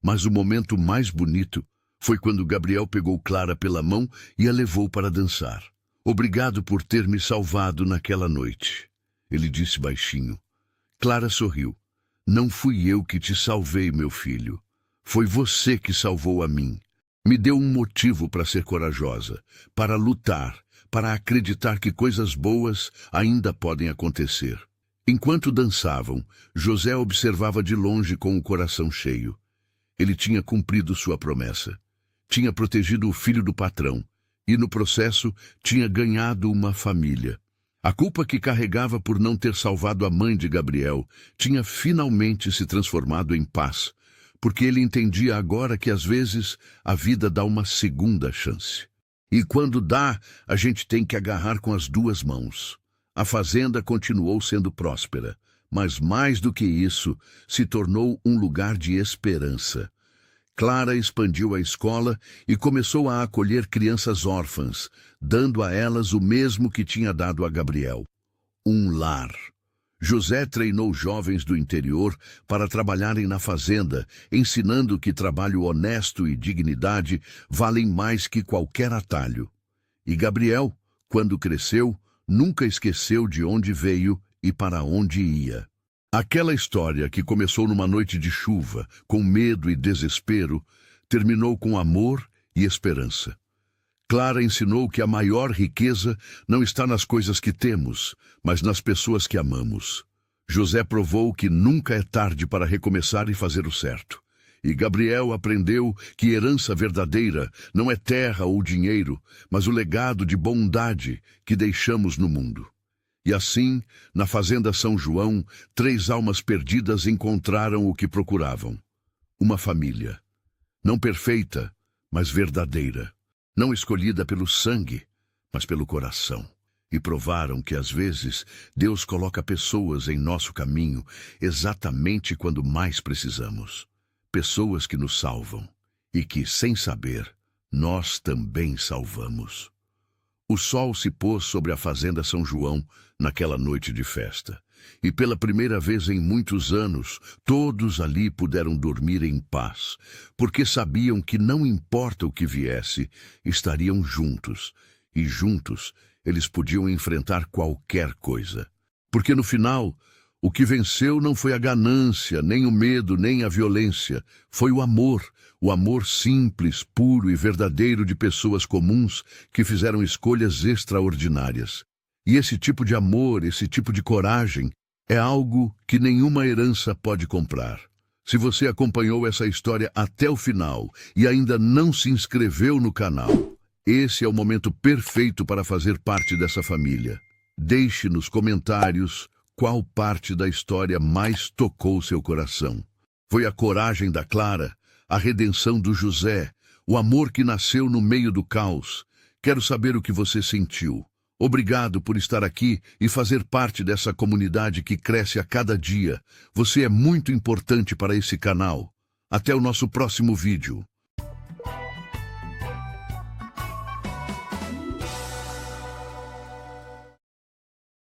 Mas o momento mais bonito foi quando Gabriel pegou Clara pela mão e a levou para dançar. Obrigado por ter me salvado naquela noite, ele disse baixinho. Clara sorriu. Não fui eu que te salvei, meu filho. Foi você que salvou a mim. Me deu um motivo para ser corajosa, para lutar, para acreditar que coisas boas ainda podem acontecer. Enquanto dançavam, José observava de longe com o coração cheio. Ele tinha cumprido sua promessa. Tinha protegido o filho do patrão e, no processo, tinha ganhado uma família. A culpa que carregava por não ter salvado a mãe de Gabriel tinha finalmente se transformado em paz, porque ele entendia agora que, às vezes, a vida dá uma segunda chance. E quando dá, a gente tem que agarrar com as 2 mãos. A fazenda continuou sendo próspera, mas mais do que isso, se tornou um lugar de esperança. Clara expandiu a escola e começou a acolher crianças órfãs, dando a elas o mesmo que tinha dado a Gabriel: um lar. José treinou jovens do interior para trabalharem na fazenda, ensinando que trabalho honesto e dignidade valem mais que qualquer atalho. E Gabriel, quando cresceu, nunca esqueceu de onde veio e para onde ia. Aquela história que começou numa noite de chuva, com medo e desespero, terminou com amor e esperança. Clara ensinou que a maior riqueza não está nas coisas que temos, mas nas pessoas que amamos. José provou que nunca é tarde para recomeçar e fazer o certo. E Gabriel aprendeu que herança verdadeira não é terra ou dinheiro, mas o legado de bondade que deixamos no mundo. E assim, na fazenda São João, 3 almas perdidas encontraram o que procuravam. Uma família. Não perfeita, mas verdadeira. Não escolhida pelo sangue, mas pelo coração. E provaram que, às vezes, Deus coloca pessoas em nosso caminho exatamente quando mais precisamos. Pessoas que nos salvam e que, sem saber, nós também salvamos. O sol se pôs sobre a fazenda São João naquela noite de festa. E pela primeira vez em muitos anos, todos ali puderam dormir em paz, porque sabiam que não importa o que viesse, estariam juntos. E juntos, eles podiam enfrentar qualquer coisa. Porque no final, o que venceu não foi a ganância, nem o medo, nem a violência. Foi o amor simples, puro e verdadeiro de pessoas comuns que fizeram escolhas extraordinárias. E esse tipo de amor, esse tipo de coragem, é algo que nenhuma herança pode comprar. Se você acompanhou essa história até o final e ainda não se inscreveu no canal, esse é o momento perfeito para fazer parte dessa família. Deixe nos comentários qual parte da história mais tocou seu coração. Foi a coragem da Clara, a redenção do José, o amor que nasceu no meio do caos. Quero saber o que você sentiu. Obrigado por estar aqui e fazer parte dessa comunidade que cresce a cada dia. Você é muito importante para esse canal. Até o nosso próximo vídeo.